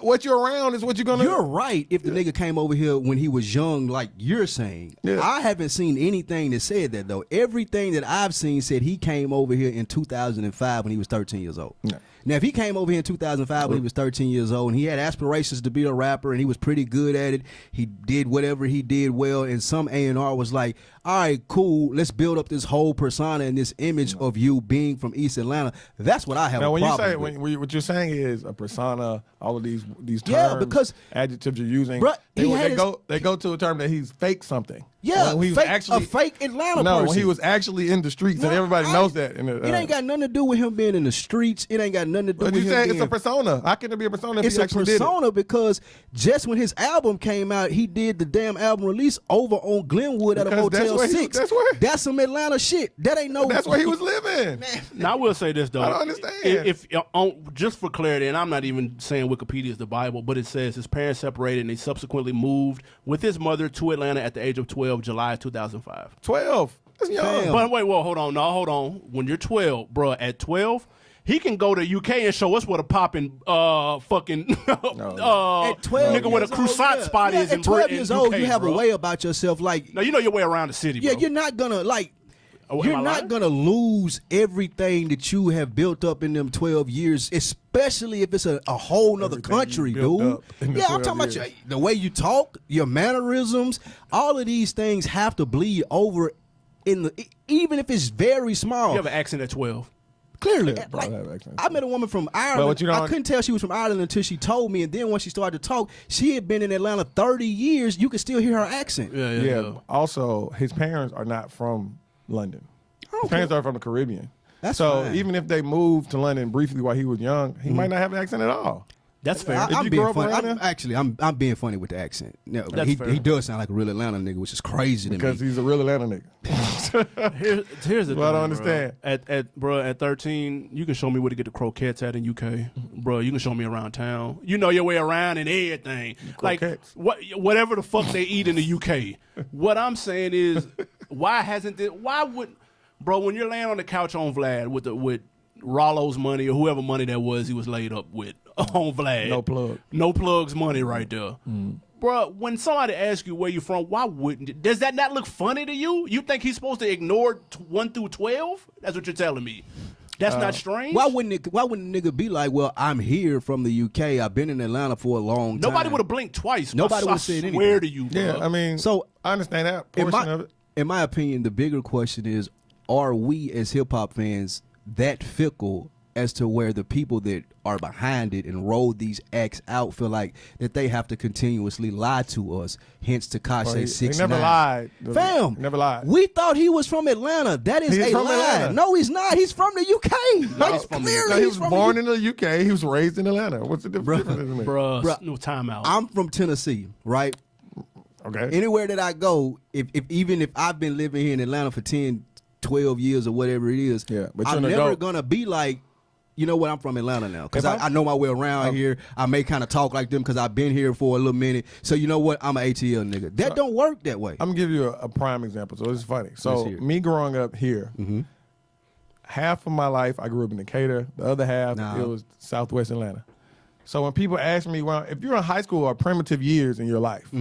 what you're around is what you're gonna. You're right. If the nigga came over here when he was young, like you're saying, I haven't seen anything that said that though. Everything that I've seen said he came over here in 2005 when he was 13 years old. No. Now, if he came over here in 2005 when he was 13 years old and he had aspirations to be a rapper and he was pretty good at it, he did whatever he did well, and some A&R was like, all right, cool, let's build up this whole persona and this image of you being from East Atlanta. That's what I have a problem with. What you're saying is a persona, all of these terms, because adjectives you're using, bruh, they go to a term that he's fake something. Yeah, a fake Atlanta person. When he was actually in the streets, and everybody knows that. It ain't got nothing to do with him being in the streets. It ain't got nothing to do with him being... It's a persona. How can it be a persona if he actually did it? It's a persona because just when his album came out, he did the damn album release over on Glenwood at a Motel 6. That's some Atlanta shit. That ain't no... That's where he was living. Now, I will say this, though. I don't understand. If just for clarity, and I'm not even saying Wikipedia is the Bible, but it says his parents separated and they subsequently moved with his mother to Atlanta at the age of 12, July 2005. 12. That's young. But wait, hold on. No, hold on. When you're 12, bro, at 12, he can go to UK and show us what a popping fucking at 12 nigga with a croissant spot is in 12 years old, UK, you have bro. a way about yourself. Like, now, you know your way around the city, bro. Yeah, you're not gonna, like... You're not going to lose everything that you have built up in them 12 years, especially if it's a whole nother country, dude. Yeah, I'm talking about the way you talk, your mannerisms, all of these things have to bleed over even if it's very small. You have an accent at 12. Clearly. I met a woman from Ireland. I couldn't tell she was from Ireland until she told me, and then when she started to talk, she had been in Atlanta 30 years. You could still hear her accent. Yeah. Also, his parents are not from London. His parents are from the Caribbean. So even if they moved to London briefly while he was young, he might not have an accent at all. That's fair. I'm being funny. I'm being funny with the accent. No, he does sound like a real Atlanta nigga, which is crazy to me. Because he's a real Atlanta nigga. Here's the thing. I don't understand. At 13, you can show me where to get the croquettes at in UK. Bro, you can show me around town. You know your way around and everything. Croquettes. Like whatever the fuck they eat in the UK. What I'm saying is, why would, bro, when you're laying on the couch on Vlad with Rollo's money or whoever money that was he was laid up with on Vlad. No plugs money right there. Bro, when somebody asks you where you from, why wouldn't does that not look funny to you? You think he's supposed to ignore 1 through 12? That's what you're telling me. That's not strange. Why wouldn't the nigga be like, well, I'm here from the UK. I've been in Atlanta for a long time. Nobody would have blinked twice. Nobody would have said anything. I swear to you, bro. Yeah, I mean, so I understand that portion of it. In my opinion, the bigger question is, are we as hip-hop fans that fickle as to where the people that are behind it and roll these acts out feel like that they have to continuously lie to us? Hence Takashi 6ix9ine. He never lied. Fam, never lied. We thought he was from Atlanta. That is a lie. Atlanta. No, he's not. He's from the UK. No, he was born in the UK. He was raised in Atlanta. What's the difference? Bruh, no timeout. I'm from Tennessee, right? Okay. Anywhere that I go, even if I've been living here in Atlanta for 10, 12 years or whatever it is, but I'm never gonna be like, you know what, I'm from Atlanta now because I know my way around here. I may kind of talk like them because I've been here for a little minute. So you know what, I'm an ATL nigga. That don't work that way. I'm gonna give you a prime example. So this is funny. So me growing up here, half of my life I grew up in Decatur. The other half it was Southwest Atlanta. So when people ask me, well, if you're in high school or primitive years in your life.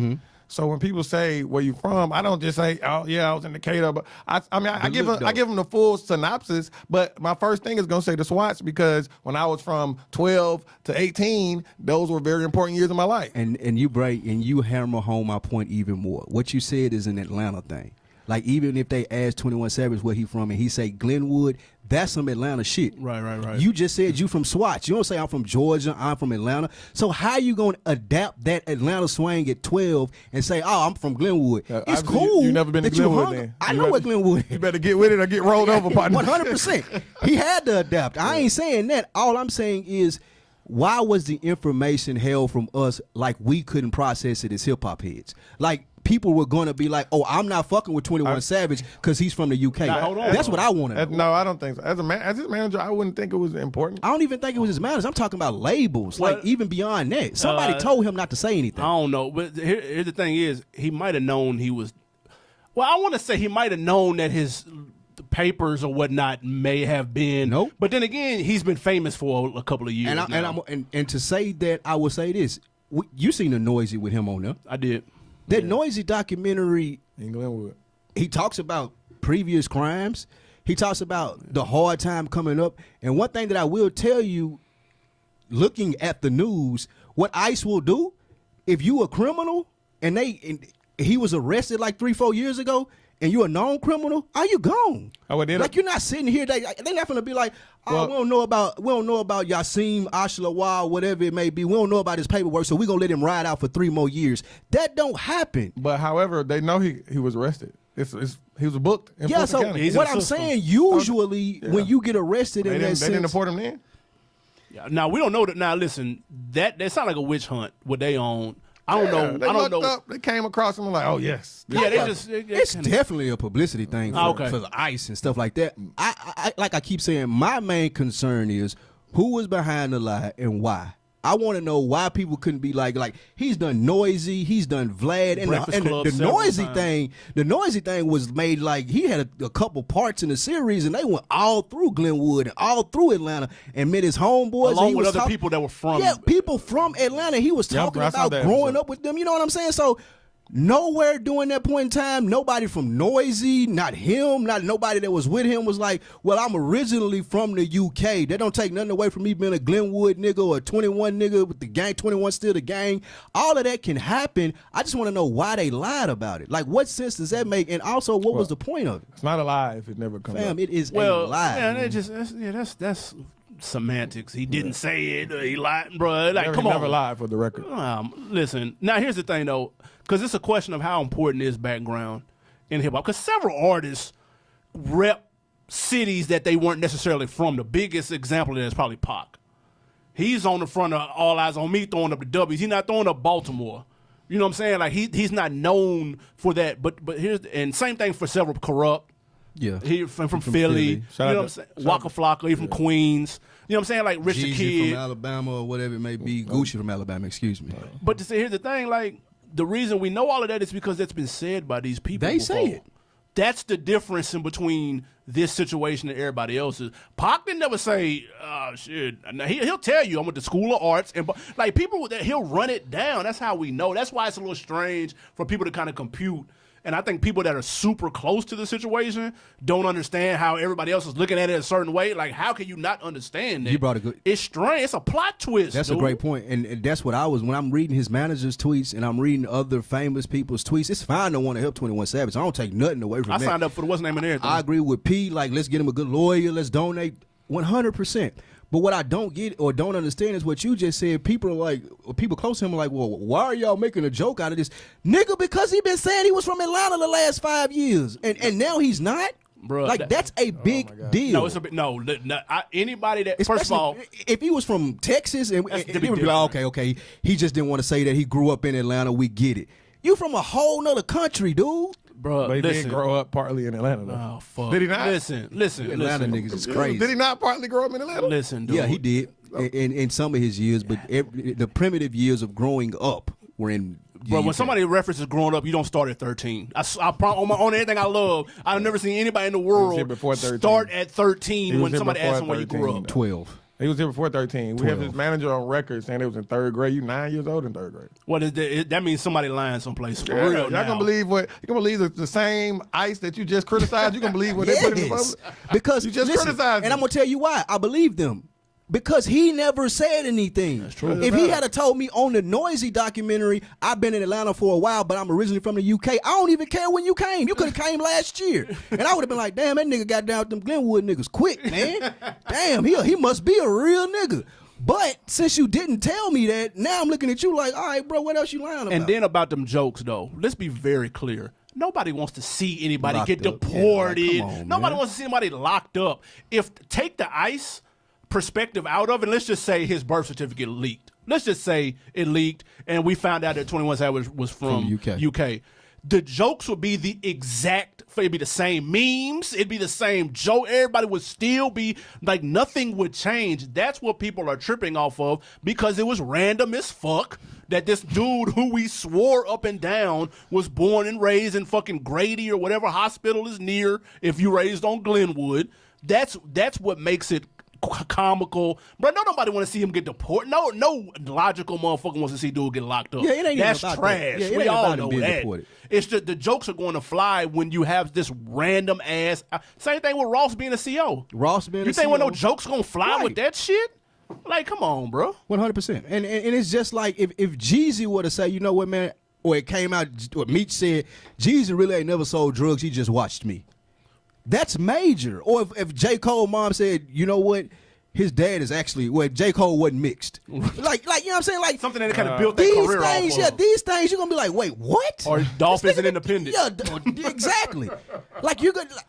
So when people say where you from, I don't just say, oh yeah, I was in Decatur, but I give them the full synopsis. But my first thing is gonna say the SWATs because when I was from 12 to 18, those were very important years of my life. And you hammer home my point even more. What you said is an Atlanta thing. Like even if they ask 21 Savage where he from and he say Glenwood, that's some Atlanta shit. Right. You just said you from Swatch. You don't say I'm from Georgia, I'm from Atlanta. So how you going to adapt that Atlanta swing at 12 and say, oh, I'm from Glenwood? It's cool. You never been to Glenwood then. I know what Glenwood is. You better get with it or get rolled over, partner. 100%. He had to adapt. I ain't saying that. All I'm saying is, why was the information held from us like we couldn't process it as hip-hop heads? Like, people were going to be like, oh, I'm not fucking with 21 Savage because he's from the UK. That's what I want to know. No, I don't think so. As his manager, I wouldn't think it was important. I don't even think it was his manager. I'm talking about labels, like even beyond that. Somebody told him not to say anything. I don't know. But here's the thing is, he might have known he was, well, I want to say he might have known that his the papers or whatnot may have been. Nope. But then again, he's been famous for a couple of years And to say that, I will say this. You seen the Noisy with him on there. I did. That Noisy documentary, In Glenwood. he talks about previous crimes. He talks about the hard time coming up. And one thing that I will tell you, looking at the news, what ICE will do, if you a criminal and he was arrested like 3-4 years ago, and you a known criminal, are you gone? Like you're not sitting here. They not gonna be like, oh, we don't know about Yassim Ashlawa, whatever it may be. We don't know about his paperwork, so we're gonna let him ride out for 3 more years. That don't happen. But however, they know he was arrested. He was booked in Fulton County. What I'm saying, usually when you get arrested in that sense, they didn't deport him then. Yeah, now we don't know that. Now listen, that sounds like a witch hunt. What they own. I don't know. I don't know. They came across him and like, oh yes. It's definitely a publicity thing for the ICE and stuff like that. I like I keep saying, my main concern is who was behind the lie and why. I want to know why people couldn't be like he's done Noisy, he's done Vlad, and the Noisy thing was made like he had a couple parts in the series, and they went all through Glenwood and all through Atlanta and met his homeboys along with other people that were from people from Atlanta. He was talking about growing up with them. You know what I'm saying? So nowhere during that point in time, nobody from Noisy, not him, not nobody that was with him was like, well, I'm originally from the UK. That don't take nothing away from me being a Glenwood nigga or a 21 nigga with the gang, 21 still the gang. All of that can happen. I just want to know why they lied about it. Like, what sense does that make? And also, what was the point of it? It's not a lie if it never comes up. It is a lie. Yeah, that's semantics. He didn't say it. He lied, bro. Like, come on. Never lied for the record. Listen, now here's the thing, though, because it's a question of how important is background in hip hop. Because several artists rep cities that they weren't necessarily from. The biggest example of that is probably Pac. He's on the front of All Eyes on Me throwing up the W's. He's not throwing up Baltimore. You know what I'm saying? Like he's not known for that. But and same thing for several Corrupt. Yeah, he from Philly. You know what I'm saying? Waka Flocka, he from Queens. You know what I'm saying? Like Rich the Kid from Alabama or whatever it may be. Gucci from Alabama, excuse me. But to say, here's the thing, like the reason we know all of that is because that's been said by these people. They say it. That's the difference in between this situation and everybody else's. Pac didn't never say, shit. He'll tell you, I'm at the School of Arts. And like people, he'll run it down. That's how we know. That's why it's a little strange for people to kind of compute. And I think people that are super close to the situation don't understand how everybody else is looking at it a certain way. Like, how can you not understand that? You brought a good... It's strange. It's a plot twist. That's a great point. And that's what I was... When I'm reading his manager's tweets and I'm reading other famous people's tweets, it's fine to want to help 21 Savage. I don't take nothing away from that. I signed up for the what's name and everything. I agree with P. Like, let's get him a good lawyer. Let's donate 100%. But what I don't get or don't understand is what you just said. People are like, people close to him are like, well, why are y'all making a joke out of this? Nigga, because he been saying he was from Atlanta the last 5 years. And now he's not? Bro, like, that's a big deal. No, it's a big, anybody that, especially first of all. If he was from Texas, and people would be like, okay, he just didn't want to say that he grew up in Atlanta, we get it. You from a whole nother country, dude. Bro, but he did grow up partly in Atlanta, though. Oh, fuck. Did he not? Listen. Atlanta niggas is crazy. Did he not partly grow up in Atlanta? Listen, dude. Yeah, he did. In some of his years, but the primitive years of growing up were in... Bro, when somebody references growing up, you don't start at 13. On anything I love, I've never seen anybody in the world start at 13 when somebody asks them where you grew up. 12. He was here before 13. We have his manager on record saying it was in 3rd grade. You 9 years old in 3rd grade. What is that? That means somebody lying someplace. For real. Y'all gonna believe the same ICE that you just criticized? You gonna believe what they put in the public? Because you just criticized and I'm gonna tell you why. I believe them. Because he never said anything. That's true. If he had told me on the Noisy documentary, I've been in Atlanta for a while, but I'm originally from the UK, I don't even care when you came. You could have came last year. And I would have been like, damn, that nigga got down with them Glenwood niggas quick, man. Damn, he must be a real nigga. But since you didn't tell me that, now I'm looking at you like, all right, bro, what else you lying about? And then about them jokes, though, let's be very clear. Nobody wants to see anybody get deported. Yeah, like, Nobody wants to see anybody locked up. Take the ICE perspective out of it, let's just say his birth certificate leaked. Let's just say it leaked and we found out that 21 Savage was from UK. the jokes would be the exact, it'd be the same memes, it'd be the same joke, everybody would still be, like, nothing would change. That's what people are tripping off of, because it was random as fuck that this dude who we swore up and down was born and raised in fucking Grady or whatever hospital is near if you raised on Glenwood. That's what makes it comical, but nobody want to see him get deported. No logical motherfucker wants to see dude get locked up. Yeah, it ain't That's even about trash. that. Yeah, it we ain't all about him know being that. deported. It's just the jokes are going to fly when you have this random ass. Same thing with Ross being a CO. Ross being you a think CO. when no jokes gonna fly Right. with that shit? Like, come on, bro. 100%. And it's just like if Jeezy were to say, you know what, man, or it came out, what Meech said, Jeezy really ain't never sold drugs. He just watched me. That's major. Or if J. Cole mom said, you know what, his dad is actually, well, J. Cole wasn't mixed. like, you know what I'm saying? Like Something that kind of built that these career things, off of. these things, you're going to be like, wait, what? Or Dolph This isn't nigga- independent. Yeah, exactly. Like,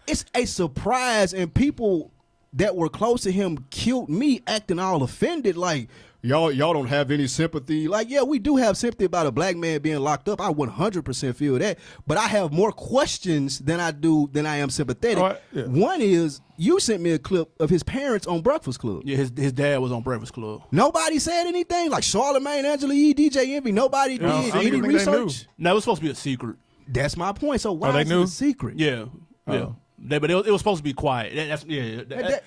it's a surprise, and people that were close to him killed me acting all offended, like, y'all don't have any sympathy. Like, yeah, we do have sympathy about a black man being locked up. I 100% feel that. But I have more questions than I am sympathetic. All right, yeah. One is, you sent me a clip of his parents on Breakfast Club. Yeah, his dad was on Breakfast Club. Nobody said anything. Like Charlamagne, Angela Yee, DJ Envy. Nobody did I don't any even think they knew. research. No, it was supposed to be a secret. That's my point. So why they is knew? it a secret? Yeah. Oh. But it was supposed to be quiet.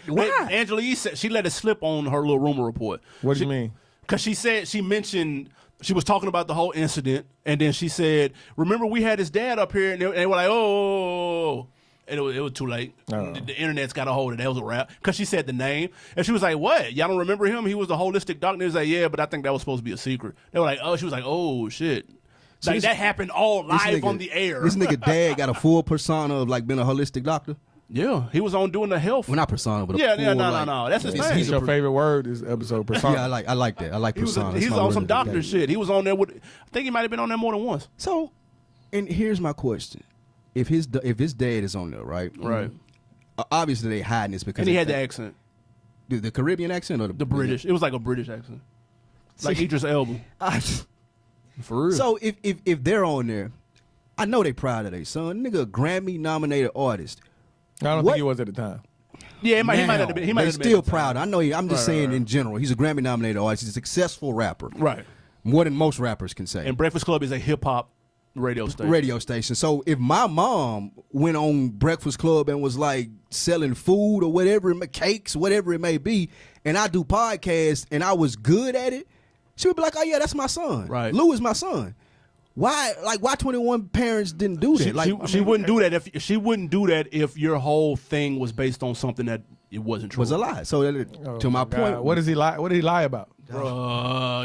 Why? Angela Yee said she let it slip on her little rumor report. What do you mean? Because she mentioned, she was talking about the whole incident, and then she said, remember we had his dad up here, and they were like, oh. And it was too late. Oh. The internet's got a hold of it. That was a wrap. Because she said the name. And she was like, what? Y'all don't remember him? He was the holistic doctor. He was like, yeah, but I think that was supposed to be a secret. They were like, oh, she was like, oh, shit. So Like, that happened all This live nigga- on the air. This nigga dad got a full persona of like being a holistic doctor. Yeah, he was on doing the health. Well, not persona, but a Yeah, full, no. like, That's his he's- thing. he's Your favorite word is episode persona. Yeah, I like that. I like He was, persona. he's That's my on word some of the doctor day. shit. He was on there with, I think he might have been on there more than once. So, and here's my question: if his dad is on there, right? Right. Obviously, they hiding this because And he had the they- accent, the Caribbean accent or the British. It was like a British accent. Like Idris Elba. For real. So if they're on there, I know they proud of their son. Nigga, a Grammy nominated artist. I don't What? think he was at the time. yeah, he might Now, have been. He might they have been still at the time. proud. I know. I'm just saying in general. He's a Grammy nominated artist. He's a successful rapper. Right. More than most rappers can say. And Breakfast Club is a hip hop radio station. So if my mom went on Breakfast Club and was like selling food or whatever, cakes, whatever it may be, and I do podcasts and I was good at it, she would be like, "Oh yeah, that's my son. Right. Lou is my son." Why 21 parents didn't do that? She wouldn't do that if your whole thing was based on something that it wasn't true. was a lie. So to my point, what does he lie? What did he lie about?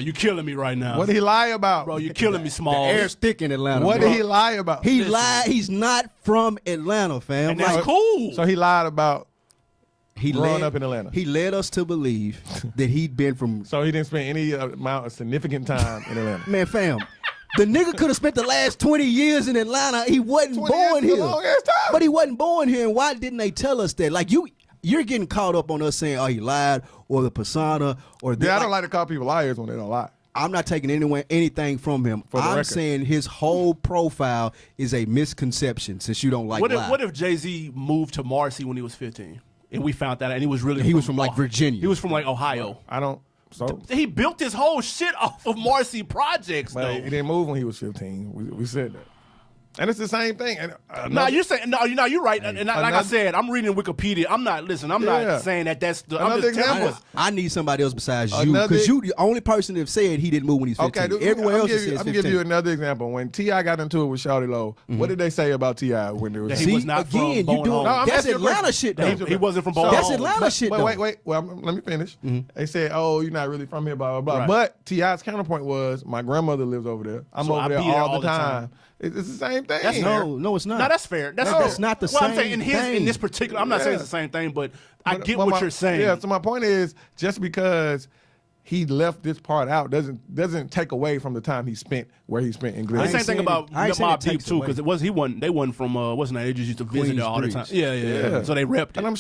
You killing me right now. What did he lie about? Bro, you killing me, Small. air's thick in Atlanta. What bro. did he lie about? He lied. He's not from Atlanta, fam. And that's Like, cool. So he lied about. he growing up in Atlanta. He led us to believe that he'd been from So he didn't spend any amount of significant time in Atlanta. Man, fam, the nigga could have spent the last 20 years in Atlanta. He wasn't 20 born years is here. a long ass time. But he wasn't born here. And why didn't they tell us that? Like, you're getting caught up on us saying, oh, he lied, or the persona, or Yeah, I don't like to call people liars when they don't lie. I'm not taking anything from him. For the I'm record. saying his whole profile is a misconception since you don't like lie. What if Jay-Z moved to Marcy when he was 15? And we found that out, and he was from like Virginia. He was from like Ohio. I don't. So, He built his whole shit off of Marcy projects, but though. he didn't move when he was 15. We said that, and it's the same thing. And No, you're saying you're right. And like I Another- said, I'm reading Wikipedia. I'm not Yeah. not saying that's the. I'm Another just telling example. us. I need somebody else besides you, Another- because you the only person that said he didn't move when he's 15. Okay, Everyone else says I'm 15. give you another example. When T.I. got into it with Shawty Low, what did they say about T.I. when there was? That he See, was not from again, you Bone doing Home. No, I'm that's asking you a Atlanta question. shit though. He wasn't from Bone That's Home. Atlanta shit though. Wait. Well, let me finish. They said, "Oh, you're not really from here." Blah blah blah. Right. But T.I.'s counterpoint was, "My grandmother lives over there. I'm So over I there be there all the time." It's the same thing. That's fair. No, it's not. No, that's fair. That's not the well, I'm same saying thing. in this particular, I'm not saying it's the same thing, but I get what you're saying. Yeah. So my point is, just because he left this part out doesn't take away from the time he spent where he spent in The Glen. same thing saying about I ain't saying Mobb it Deep takes too, away. because they wasn't from what's the name? They just used to visit there all the time. Queens Yeah. So they repped it. And I'm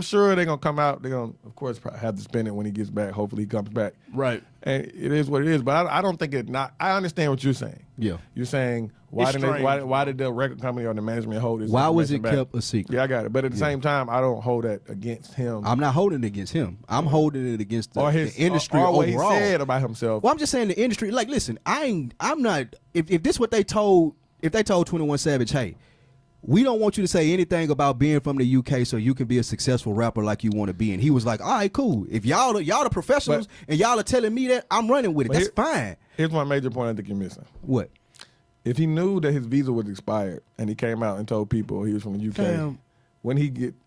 sure they're gonna come out. They're gonna, of course, have to spend it when he gets back. Hopefully, he comes back. Right. And it is what it is. But I don't think it not. I understand what you're saying. Yeah. You're saying why did the record company or the management hold this? Why was it back? kept a secret? Yeah, I got it. But at the same time, I don't hold that against him. I'm not holding it against him. I'm holding it against the industry or overall. what he said about himself. Well, I'm just saying the industry. Like, listen, I'm not. If this what they told, if they told 21 Savage, hey, we don't want you to say anything about being from the UK so you can be a successful rapper like you want to be. And he was like, all right, cool. If y'all the professionals and y'all are telling me that, I'm running with it. That's fine. Here's one major point I think you're missing. What? If he knew that his visa was expired and he came out and told people he was from the UK,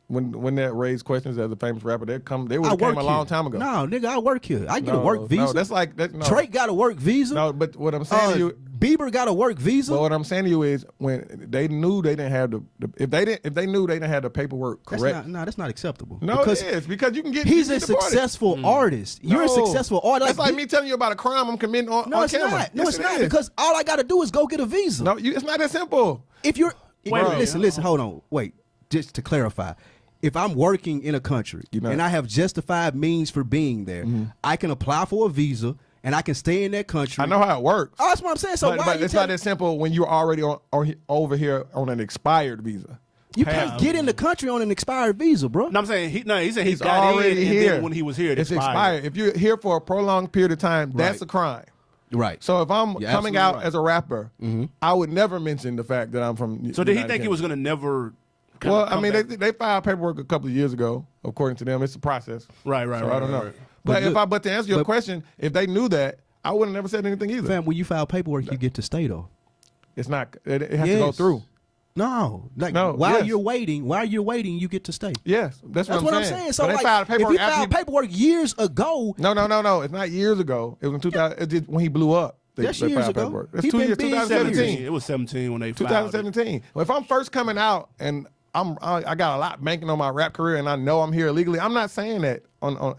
when that raised questions as a famous rapper, they would have came a long time ago. No, nigga, I work here. I get a work visa. No, that's like that. No. Drake got a work visa. No, but what I'm saying to you, Bieber got a work visa. But what I'm saying to you is, when they knew they didn't have if they knew they didn't have the paperwork correct. That's not acceptable. No, it is because you can get. He's a successful artist. You're a successful artist. That's like me telling you about a crime I'm committing on camera. Not. No, yes, it's not. Because all I got to do is go get a visa. No, it's not that simple. If you're listen, hold on, wait. Just to clarify. If I'm working in a country and I have justified means for being there, I can apply for a visa and I can stay in that country. I know how it works. Oh, that's what I'm saying. So but it's not that simple when you're already over here on an expired visa. You can't get in the country on an expired visa, bro. No, I'm saying he said he's already in, here. And then when he was here, it's expired. If you're here for a prolonged period of time, that's a crime. Right. So if I'm coming out as a rapper, I would never mention the fact that I'm from. So did he think he was going to never? Well, I mean, they filed paperwork a couple of years ago. According to them, it's a process. Right. So I don't know. But to answer your question, if they knew that, I would have never said anything either. Fam, when you file paperwork, you get to stay though. It's not. It has to go through. No, while you're waiting, you get to stay. Yes, that's what I'm saying. So they filed paperwork if he filed paperwork years ago. No, it's not years ago. It was in 2000. When he blew up. That's years ago. Paperwork. That's 2 years. 2017. It was 17 when they filed 2017. Well, if I'm first coming out and I got a lot banking on my rap career and I know I'm here illegally, I'm not saying that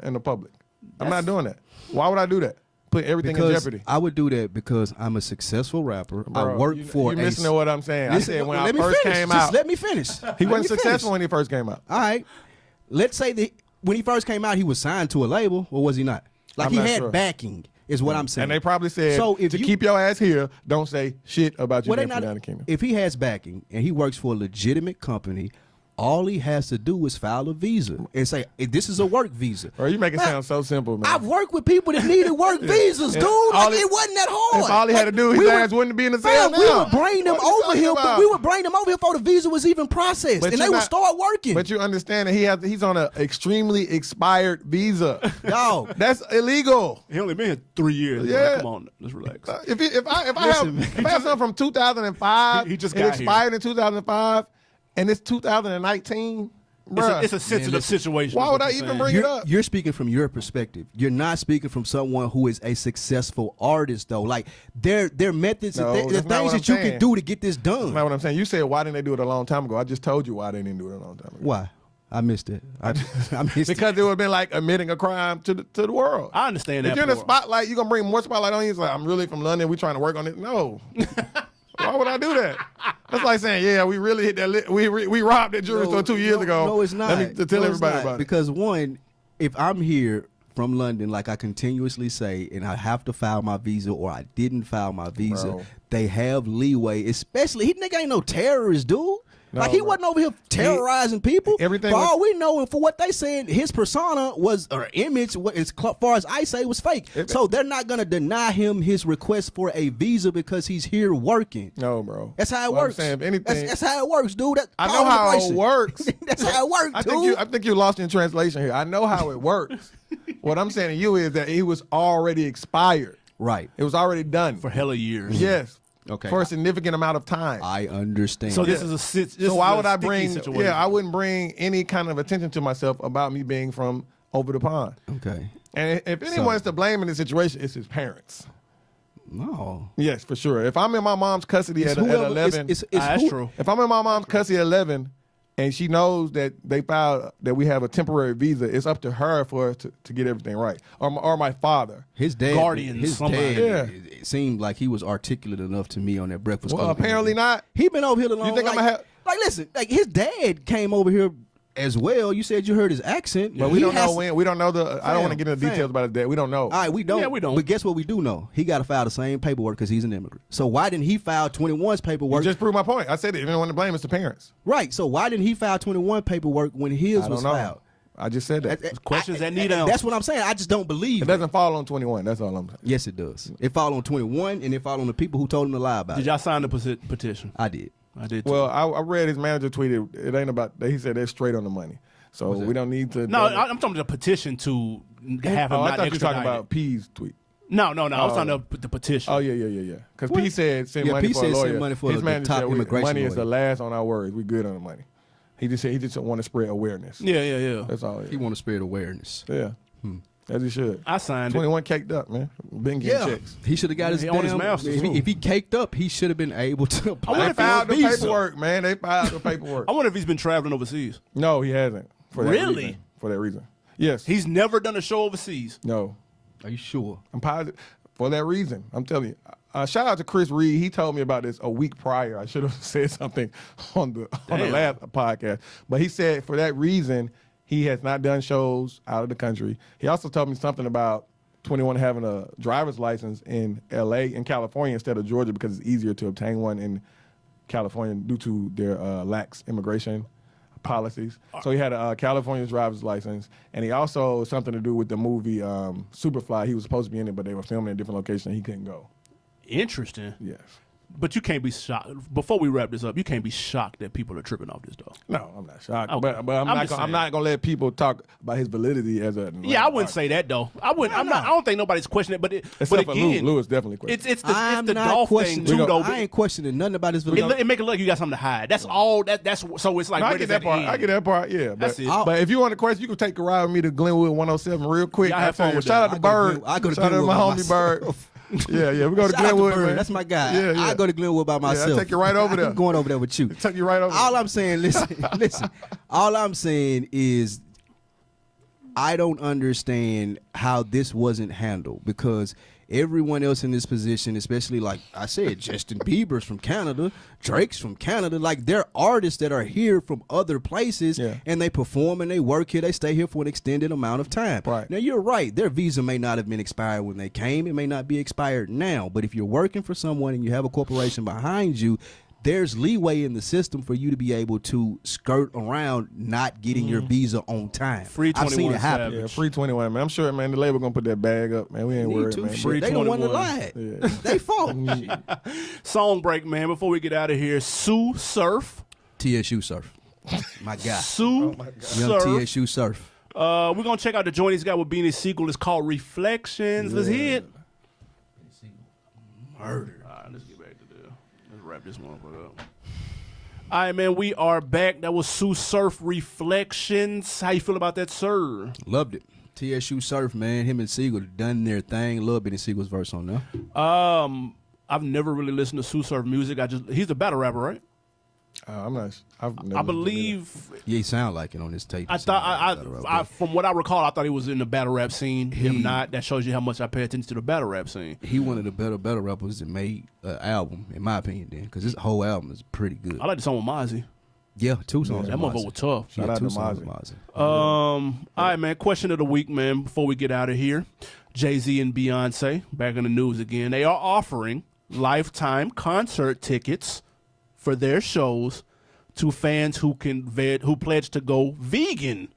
in the public. I'm not doing that. Why would I do that? Put everything in jeopardy. I would do that because I'm a successful rapper. Bro, I work for you're missing what I'm saying. Listen, I said when I first came out. Just let me finish. He wasn't successful when he first came out. All right. Let's say that when he first came out, he was signed to a label, or was he not? Like he had backing. Is what I'm saying. And they probably said, keep your ass here, don't say shit about you being from down the kingdom. If he has backing and he works for a legitimate company, all he has to do is file a visa and say, this is a work visa. Bro, you make it sound so simple, man. I've worked with people that needed work visas, dude. Like, it wasn't that hard. If all he had to do, his ass wouldn't be in the cell now. We would bring them over here, but we would bring them over here before the visa was even processed, and they would start working. But you understand that he's on an extremely expired visa. Yo, that's illegal. He only been here 3 years. Yeah, man. Come on, let's relax. If I have something from 2005, he just got expired in 2005. And it's 2019. It's a sensitive situation. Why would I even bring it up? You're speaking from your perspective. You're not speaking from someone who is a successful artist, though. Like their methods, the things that you can do to get this done. That's not what I'm saying. You said why didn't they do it a long time ago? I just told you why they didn't do it a long time ago. Why? I missed it. I missed because it would have been like admitting a crime to the world. I understand that. If you're in the spotlight, you're gonna bring more spotlight on you. It's like I'm really from London. We trying to work on it. No. Why would I do that? That's like saying, yeah, we really hit that. We robbed that jewelry store 2 years ago. No, it's not. Let me tell everybody about it. Because one, if I'm here from London, like I continuously say, and I have to file my visa or I didn't file my visa, they have leeway. Especially, he nigga ain't no terrorist, dude. No, like he wasn't over here terrorizing people. Everything for all we know, and for what they saying, his persona was or image, as far as I say, was fake. So they're not gonna deny him his request for a visa because he's here working. No, bro. That's how it works. I'm saying, if anything, that's how it works, dude. I know how it works. That's how it works, dude. I think you lost in translation here. I know how it works. What I'm saying to you is that he was already expired. Right. It was already done for hella years. Yes. Okay. For a significant amount of time. I understand. So this is a so why would I bring? Situation. Yeah, I wouldn't bring any kind of attention to myself about me being from over the pond. Okay. And if anyone's to blame in this situation, it's his parents. No. Yes, for sure. If I'm in my mom's custody at 11, that's true. If I'm in my mom's custody at 11, and she knows that they filed that we have a temporary visa, it's up to her for us to get everything right. Or my father. His dad. Guardian. His dad. It seemed like he was articulate enough to me on that breakfast. Well, apparently not. He been over here long. You think I'm gonna have? Like, listen, like his dad came over here as well. You said you heard his accent, But we don't know when. We don't know the. I don't want to get into Fam. details about his dad. We don't know. All right, we don't. Yeah, we don't. But guess what we do know? He got to file the same paperwork because he's an immigrant. So why didn't he file 21's You paperwork? just proved my point. I said it. You don't want to blame it's the parents. Right. So why didn't he file 21 paperwork when his I was don't know. filed? I just said that. Questions that need answers. That's what I'm saying. I just don't believe It doesn't fall on 21. That's all I'm saying. Yes, it does. It fall on 21, and it fall on the people who told him to lie about Did it. y'all sign the petition? I did. I did too. Well, I read his manager tweeted. It ain't about. He said they're straight on the money. So we don't need to. no, I'm talking about the petition to have him Oh, I not thought you were talking extradited. about P's tweet. No. I was talking about the petition. Oh yeah. Because P said send Yeah, money P for a said lawyer. send money for His the manager top said immigration money is lawyer. the last on our words. We good on the money. He just said he just want to spread awareness. Yeah. That's all. He want to spread awareness. Yeah. As he should. I signed 21 caked up, man. Been getting checks. He should have got his He on his damn. masters, too. If he caked up, he should have been able to apply They for filed a the visa. paperwork, man. They filed the paperwork. I wonder if he's been traveling overseas. No, he hasn't. For that Really? reason. For that reason. Yes. He's never done a show overseas. No. Are you sure? I'm positive. For that reason. I'm telling you. Shout out to Chris Reed. He told me about this a week prior. I should have said something on the last podcast. But he said for that reason, he has not done shows out of the country. He also told me something about 21 having a driver's license in L.A. in California instead of Georgia because it's easier to obtain one in California due to their lax immigration policies. So he had a California driver's license, and he also something to do with the movie Superfly. He was supposed to be in it, but they were filming in a different location. And he couldn't go. Interesting. Yes. But you can't be shocked. Before we wrap this up, you can't be shocked that people are tripping off this, though. No, I'm not shocked. Okay. But I'm just not saying. going to let people talk about his validity as a. Yeah, I wouldn't say that though. I wouldn't. I don't think nobody's questioning it. But Except for again, Lewis definitely questioned. it's I'm the not Dolph thing questioning. too, though. I ain't questioning nothing about his validity. It make it look like you got something to hide. That's all. That's so. It's like No, I where get does that part. end? I get that part. Yeah, That's but, it. but if you want a question, you can take a ride with me to Glenwood 107 real quick. Yeah, I have tell fun you, with shout that. out to Bird. I go to Shout out to Glenwood my by homie Bird. myself. Yeah, we go to Shout out Glenwood. Bird. Man. That's my guy. Yeah. I go to Glenwood by myself. I take you right over there. I'm going over there with you. Take you right over. All I'm saying, listen. All I'm saying is, I don't understand how this wasn't handled because everyone else in this position, especially like I said, Justin Bieber's from Canada, Drake's from Canada. Like they're artists that are here from other places, and they perform and they work here. They stay here for an extended amount of time. Right. Now you're right. Their visa may not have been expired when they came. It may not be expired now. But if you're working for someone and you have a corporation behind you, there's leeway in the system for you to be able to skirt around not getting your visa on time. Free I've seen 21 it happen. Yeah, free 21, man. I'm sure, man, the label going to put that bag up, man. We ain't Me worried, too. man. Shit, they don't want to 21. lie. Yeah. They fault. Song break, man. Before we get out of here, Sue Surf. TSU Surf. My guy. Sue Young Surf. TSU Surf. We're gonna check out the joint he's got with Beanie's sequel. It's called Reflections. Let's hit. Murder. All right, let's get back to this. Let's wrap this one up. All right, man. We are back. That was Sue Surf Reflections. How you feel about that, sir? Loved it. TSU Surf, man. Him and Siegel done their thing. Love Benny Siegel's verse on there. I've never really listened to Sue Surf music. He's a battle rapper, right? I'm not. I believe. Yeah, he sound like it on this tape. I thought from what I recall, I thought he was in the battle rap scene. Him not. That shows you how much I pay attention to the battle rap scene. He one of the better rappers that made an album, in my opinion, then, because his whole album is pretty good. I like the song with Mozzie. Yeah, two songs. That with motherfucker Mozzie. was tough. Shout out two to songs Mozzie. with Mozzie. All right, man. Question of the week, man. Before we get out of here, Jay-Z and Beyonce back in the news again. They are offering lifetime concert tickets for their shows to fans who pledge to go vegan.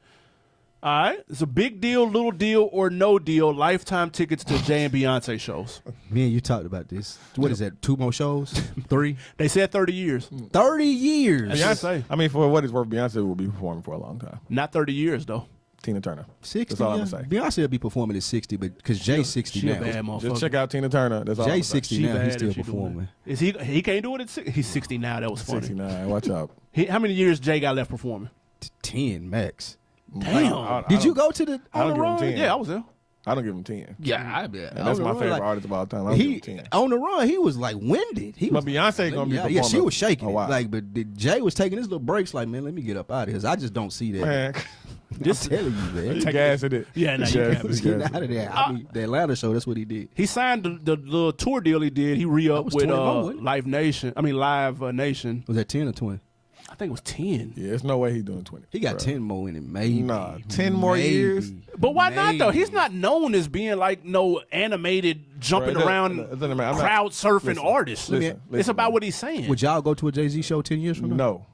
All right, it's a big deal, little deal, or no deal. Lifetime tickets to Jay and Beyonce shows. Me and you talked about this. What is that? 2 more shows? 3? They said 30 years. 30 years. That's what I say. I mean, for what it's worth, Beyonce will be performing for a long time. Not 30 years though. Tina Turner. 60. That's all yeah. I'm gonna say. Beyonce will be performing at 60, but because Jay's 60 She a now. bad motherfucker. Just check out Tina Turner. That's all. I'm Jay's gonna say. 60 She now. bad He's if still she doing performing. it. Is he can't do it at 60? He's 60 now. That was funny. 69. Watch out. How many years Jay got left performing? 10 max. Damn. Did you go to the I don't on the give him run? 10. Yeah, I was there. I don't give him 10. Yeah, And that's my favorite artist of all time. I don't He give him 10. on the run, he was like winded. He But was, Beyonce gonna be performing. yeah, she was shaking. a It. while. Like, but Jay was taking his little breaks. Like, man, let me get up out of here. I just don't see that. Man, I'm telling you, man. he gassing it. Yeah, nah, you Yes, can't. he Let's get gassing out it. of there. I mean, the Atlanta show. That's what he did. He signed the little tour deal he did. He re-upped was with 21, wasn't it? Live Nation. Was Was that 10 or 20? I think it was 10. Yeah, there's no way he's doing 20. He got Bruh. 10 more in it, maybe. Nah, 10 more years? But why not though? Maybe. He's not known as being like no animated jumping Bro, it around doesn't matter. I'm not- crowd surfing listen, artist. listen, It's about what he's saying. Would y'all go to a Jay-Z show 10 years from now? No.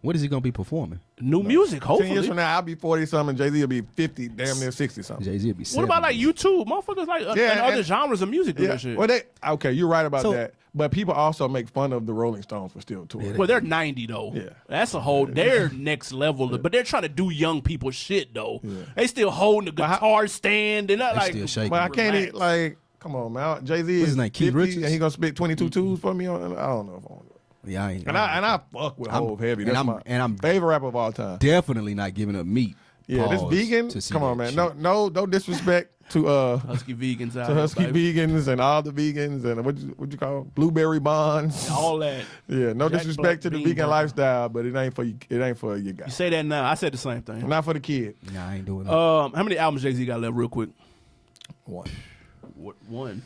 What is he going to be performing? New music, 10 hopefully. years from now, I'll be 40-something. Jay-Z will be 50, damn near 60-something. Jay-Z will be What 70. about like YouTube? Motherfuckers like Yeah, and other and- genres of music do that shit. Well, okay, you're right about So- that. But people also make fun of the Rolling Stones for still touring. Well, they're 90 though. Yeah. That's a whole. They're next level, but they're trying to do young people shit though. They still holding the guitar stand. They're not They like. still shaking. But I can't Relax. like, come on, man. Jay-Z What's is his name, Keith 50, Richards? and he gonna spit 22 twos for me. I don't know if I want to. Yeah, I ain't. And I fuck with Hov heavy. and That's I'm my favorite rapper of all time. definitely not giving up meat. Yeah, this Pause vegan. to see Come on, that man. shit. No disrespect to Husky vegans out to here, Husky baby. vegans and all the vegans and what you call 'em? Blueberry bonds. All that. Yeah, no Jack disrespect Black to the bean vegan burger. lifestyle, but it ain't for you. It ain't for you You guys. say that now. I said the same thing. Not for the kid. Nah, I ain't doing that. How many albums Jay-Z got left, real quick? One, One.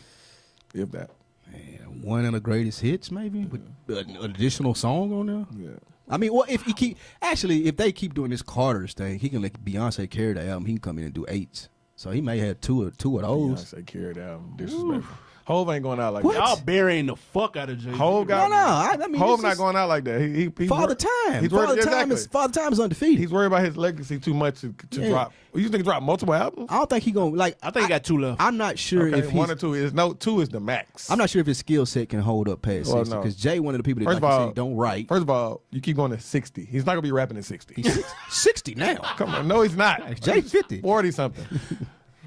if that. Man, one of the greatest hits, maybe, with an additional song on there. Yeah. I mean, well, if if they keep doing this Carter's thing, he can let Beyonce carry the album. He can come in and do 8s. So he may have two of those. Beyonce carried out. Disrespectful. Hov ain't going out like What? that. Y'all burying the fuck out of Jay-Z. Hov got No, I mean, Hov it's not just going out like that. He's Father Time. He's worried, Father Time exactly. Father Time is undefeated. He's worried about his legacy too much to Yeah. drop. You think he drop multiple albums? I don't think he gonna like. I think he got 2 left. I'm not sure Okay, if he's. one or two is no. Two is the max. I'm not sure if his skill set can hold up past Well, 60. no. Because Jay, one of the people that First like of you all, say, don't write. First of all, you keep going to 60. He's not gonna be rapping at 60. He's 60 now. Come on, no, he's not. Jay 50. 40 something.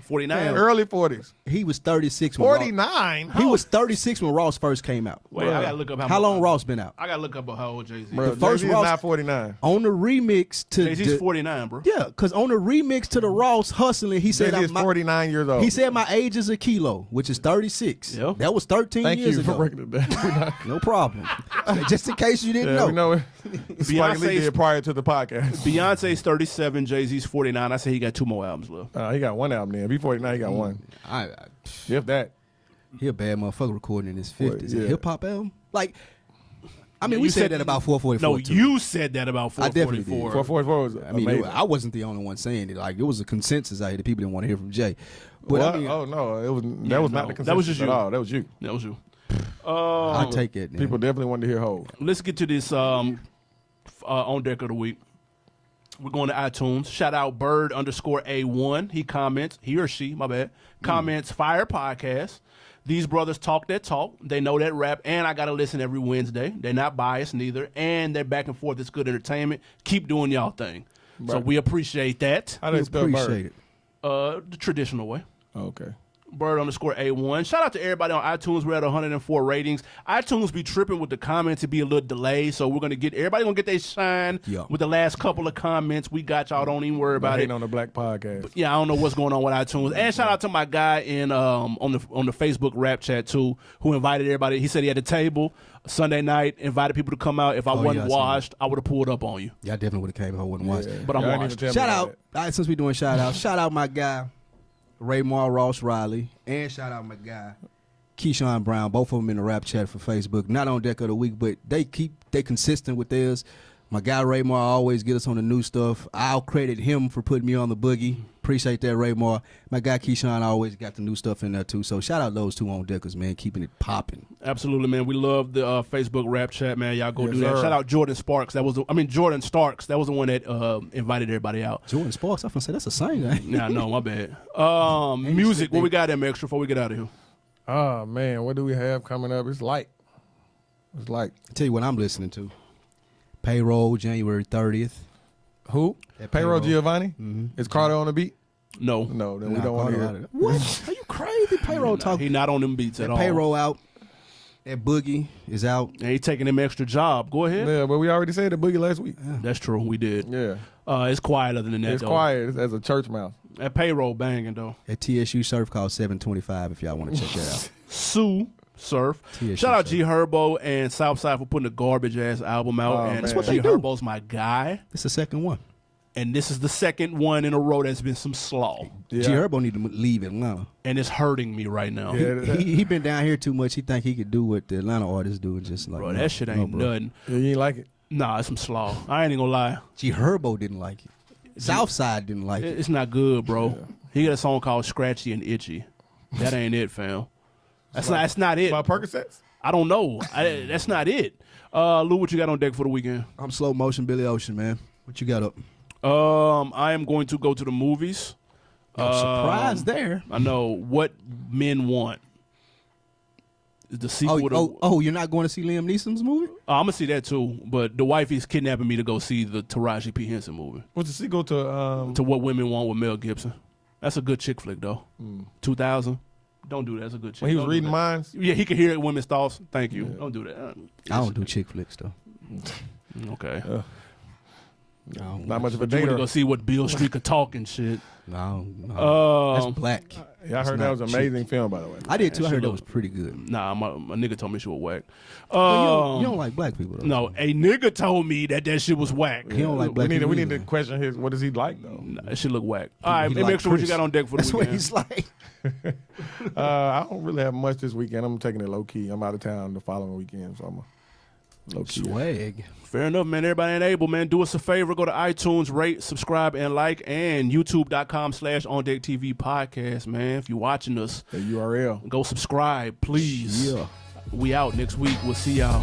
49. Early 40s. He was 36 when Ross, 49. he was 36 when Ross first came out. Wait, I gotta look up How long Ross been out? I gotta look up how old Jay-Z. Bro, is. first Jay-Z is Ross- not 49. On the remix to Jay-Z's 49, bro. yeah, because on the remix to the Ross Hustling, he said Jay-Z is 49 years old. he said my age is a kilo, which is 36. Yep. That was 13 Thank years you for ago. breaking it down. No problem. Just in case you didn't Yeah, we know. know Spike Lee Beyonce's- did prior to the podcast. Beyonce's 37, Jay-Z's 49. I say he got 2 more albums left. He got one album then. If he 49, he got one. If that. He a bad motherfucker recording in his 50s. A yeah. hip hop album? Like, I mean, You we said said- that about 444. No, too. you said that about I definitely did. 444. 444 was I mean, amazing. I wasn't the only one saying it. Like, it was a consensus out here that people didn't want to hear from Jay. But Well, I mean, oh no, that was no, not the consensus that was just at you. all. That was you. That was you. I'll take that. Then. People definitely wanted to hear Hov. Let's get to this on deck of the week. We're going to iTunes. Shout out Bird_A1. He comments, he or she, my bad, comments Fire Podcast. These brothers talk that talk. They know that rap, and I got to listen every Wednesday. They're not biased neither, and they're back and forth. It's good entertainment. Keep doing y'all thing. So Right. we appreciate that. How do they spell Appreciate Bird? it. The traditional way. Okay. Bird_A1. Shout out to everybody on iTunes. We're at 104 ratings. iTunes be tripping with the comments. It be a little delay, so we're gonna get everybody gonna get their shine Yeah. with the last couple of comments. We got y'all. Don't even worry about it. Hating on the Black Podcast. Yeah, I don't know what's going on with iTunes. And shout out to my guy in on the Facebook rap chat too, who invited everybody. He said he had a table Sunday night, invited people to come out. If I Oh, wasn't yeah, I seen washed, I would have pulled up on you. Y'all definitely would have came if I wouldn't watch it. But I'm Y'all didn't washed. even tell me Shout about out. All right, since we doing shout out, shout out my guy, Raymar Ross Riley, and shout out my guy, Keyshawn Brown. Both of them in the rap chat for Facebook. Not on deck of the week, but they consistent with theirs. My guy Raymar always get us on the new stuff. I'll credit him for putting me on the boogie. Appreciate that, Raymar. My guy Keyshawn always got the new stuff in there too. So shout out those two on deckers, man, keeping it popping. Absolutely, man. We love the Facebook rap chat, man. Y'all go Yes, do that. sir. Shout out Jordan Sparks. Jordan Starks. That was the one that invited everybody out. Jordan Sparks, I'm gonna say that's a singer. Yeah, no, my bad. Music. What we got in extra before we get out of here? Oh man, what do we have coming up? It's light. It's light. Tell you what I'm listening to. Payroll, January 30th. Who? That Payroll Payroll. Giovanni? Is Carter on the beat? No, No, then we Nah, don't want to Carter hear out it. of there. What? Are you crazy? Payroll talk. he not on them beats at That all. Payroll out. That Boogie is out. And he taking them extra job. Go ahead. Yeah, but we already said the boogie last week. That's true. We did. Yeah. It's quiet other than that. It's though. quiet. It's as a church mouse. That Payroll banging though. That TSU surf called 725 if y'all want to check that out. Sue Surf. TSU Shout out Surf. G Herbo and Southside for putting a garbage ass album out. Oh, and man. That's what G they do. Herbo's my guy. It's the second one. And this is the second one in a row that's been some slaw. Yeah. G Herbo need to leave Atlanta. And it's hurting me right now. Yeah, He been down here too much. He think he could do what the Atlanta artists do. And just like, Bro, no, that shit no, ain't bro. nothing. Yeah, you ain't like it. Nah, it's some slaw. I ain't even gonna lie. G Herbo didn't like it. Southside didn't like it. It's not good, bro. He got a song called Scratchy and Itchy. That ain't it, fam. That's not it. About Percocets? I don't know. That's not it. Lou, what you got on deck for the weekend? I'm slow motion Billy Ocean, man. What you got up? I am going to go to the movies. Surprise there. I know What Men Want. The sequel to You're not going to see Liam Neeson's movie? I'm gonna see that too, but the wife is kidnapping me to go see the Taraji P. Henson movie. What's the sequel to What Women Want with Mel Gibson. That's a good chick flick though. 2000. Don't do that. That's a good chick. when he was Don't reading do that. minds? Yeah, he could hear women's thoughts. Thank you. Don't do that. I don't do chick flicks though. Okay. Not much of a You want to go dater. see what Bill Street could talk and shit. No, that's black. Yeah, I heard that was an amazing film, by the way. I did too. I heard that look- was pretty good. Nah, my nigga told me she was whack. You don't like black people though. No, a nigga told me that shit was whack. He don't like black people. We need to either. question his. What does he like though? Nah, that shit look whack. All right, He make like sure what you Chris. got on deck for the That's what weekend. he's like. I don't really have much this weekend. I'm taking it low key. I'm out of town the following weekend, so I'm low key. Swag. Fair enough, man. Everybody ain't able, man. Do us a favor. Go to iTunes, rate, subscribe, and like, and youtube.com/OndeckTV podcast, man. If you're watching us, The URL. go subscribe, please. Yeah. We out next week. We'll see y'all.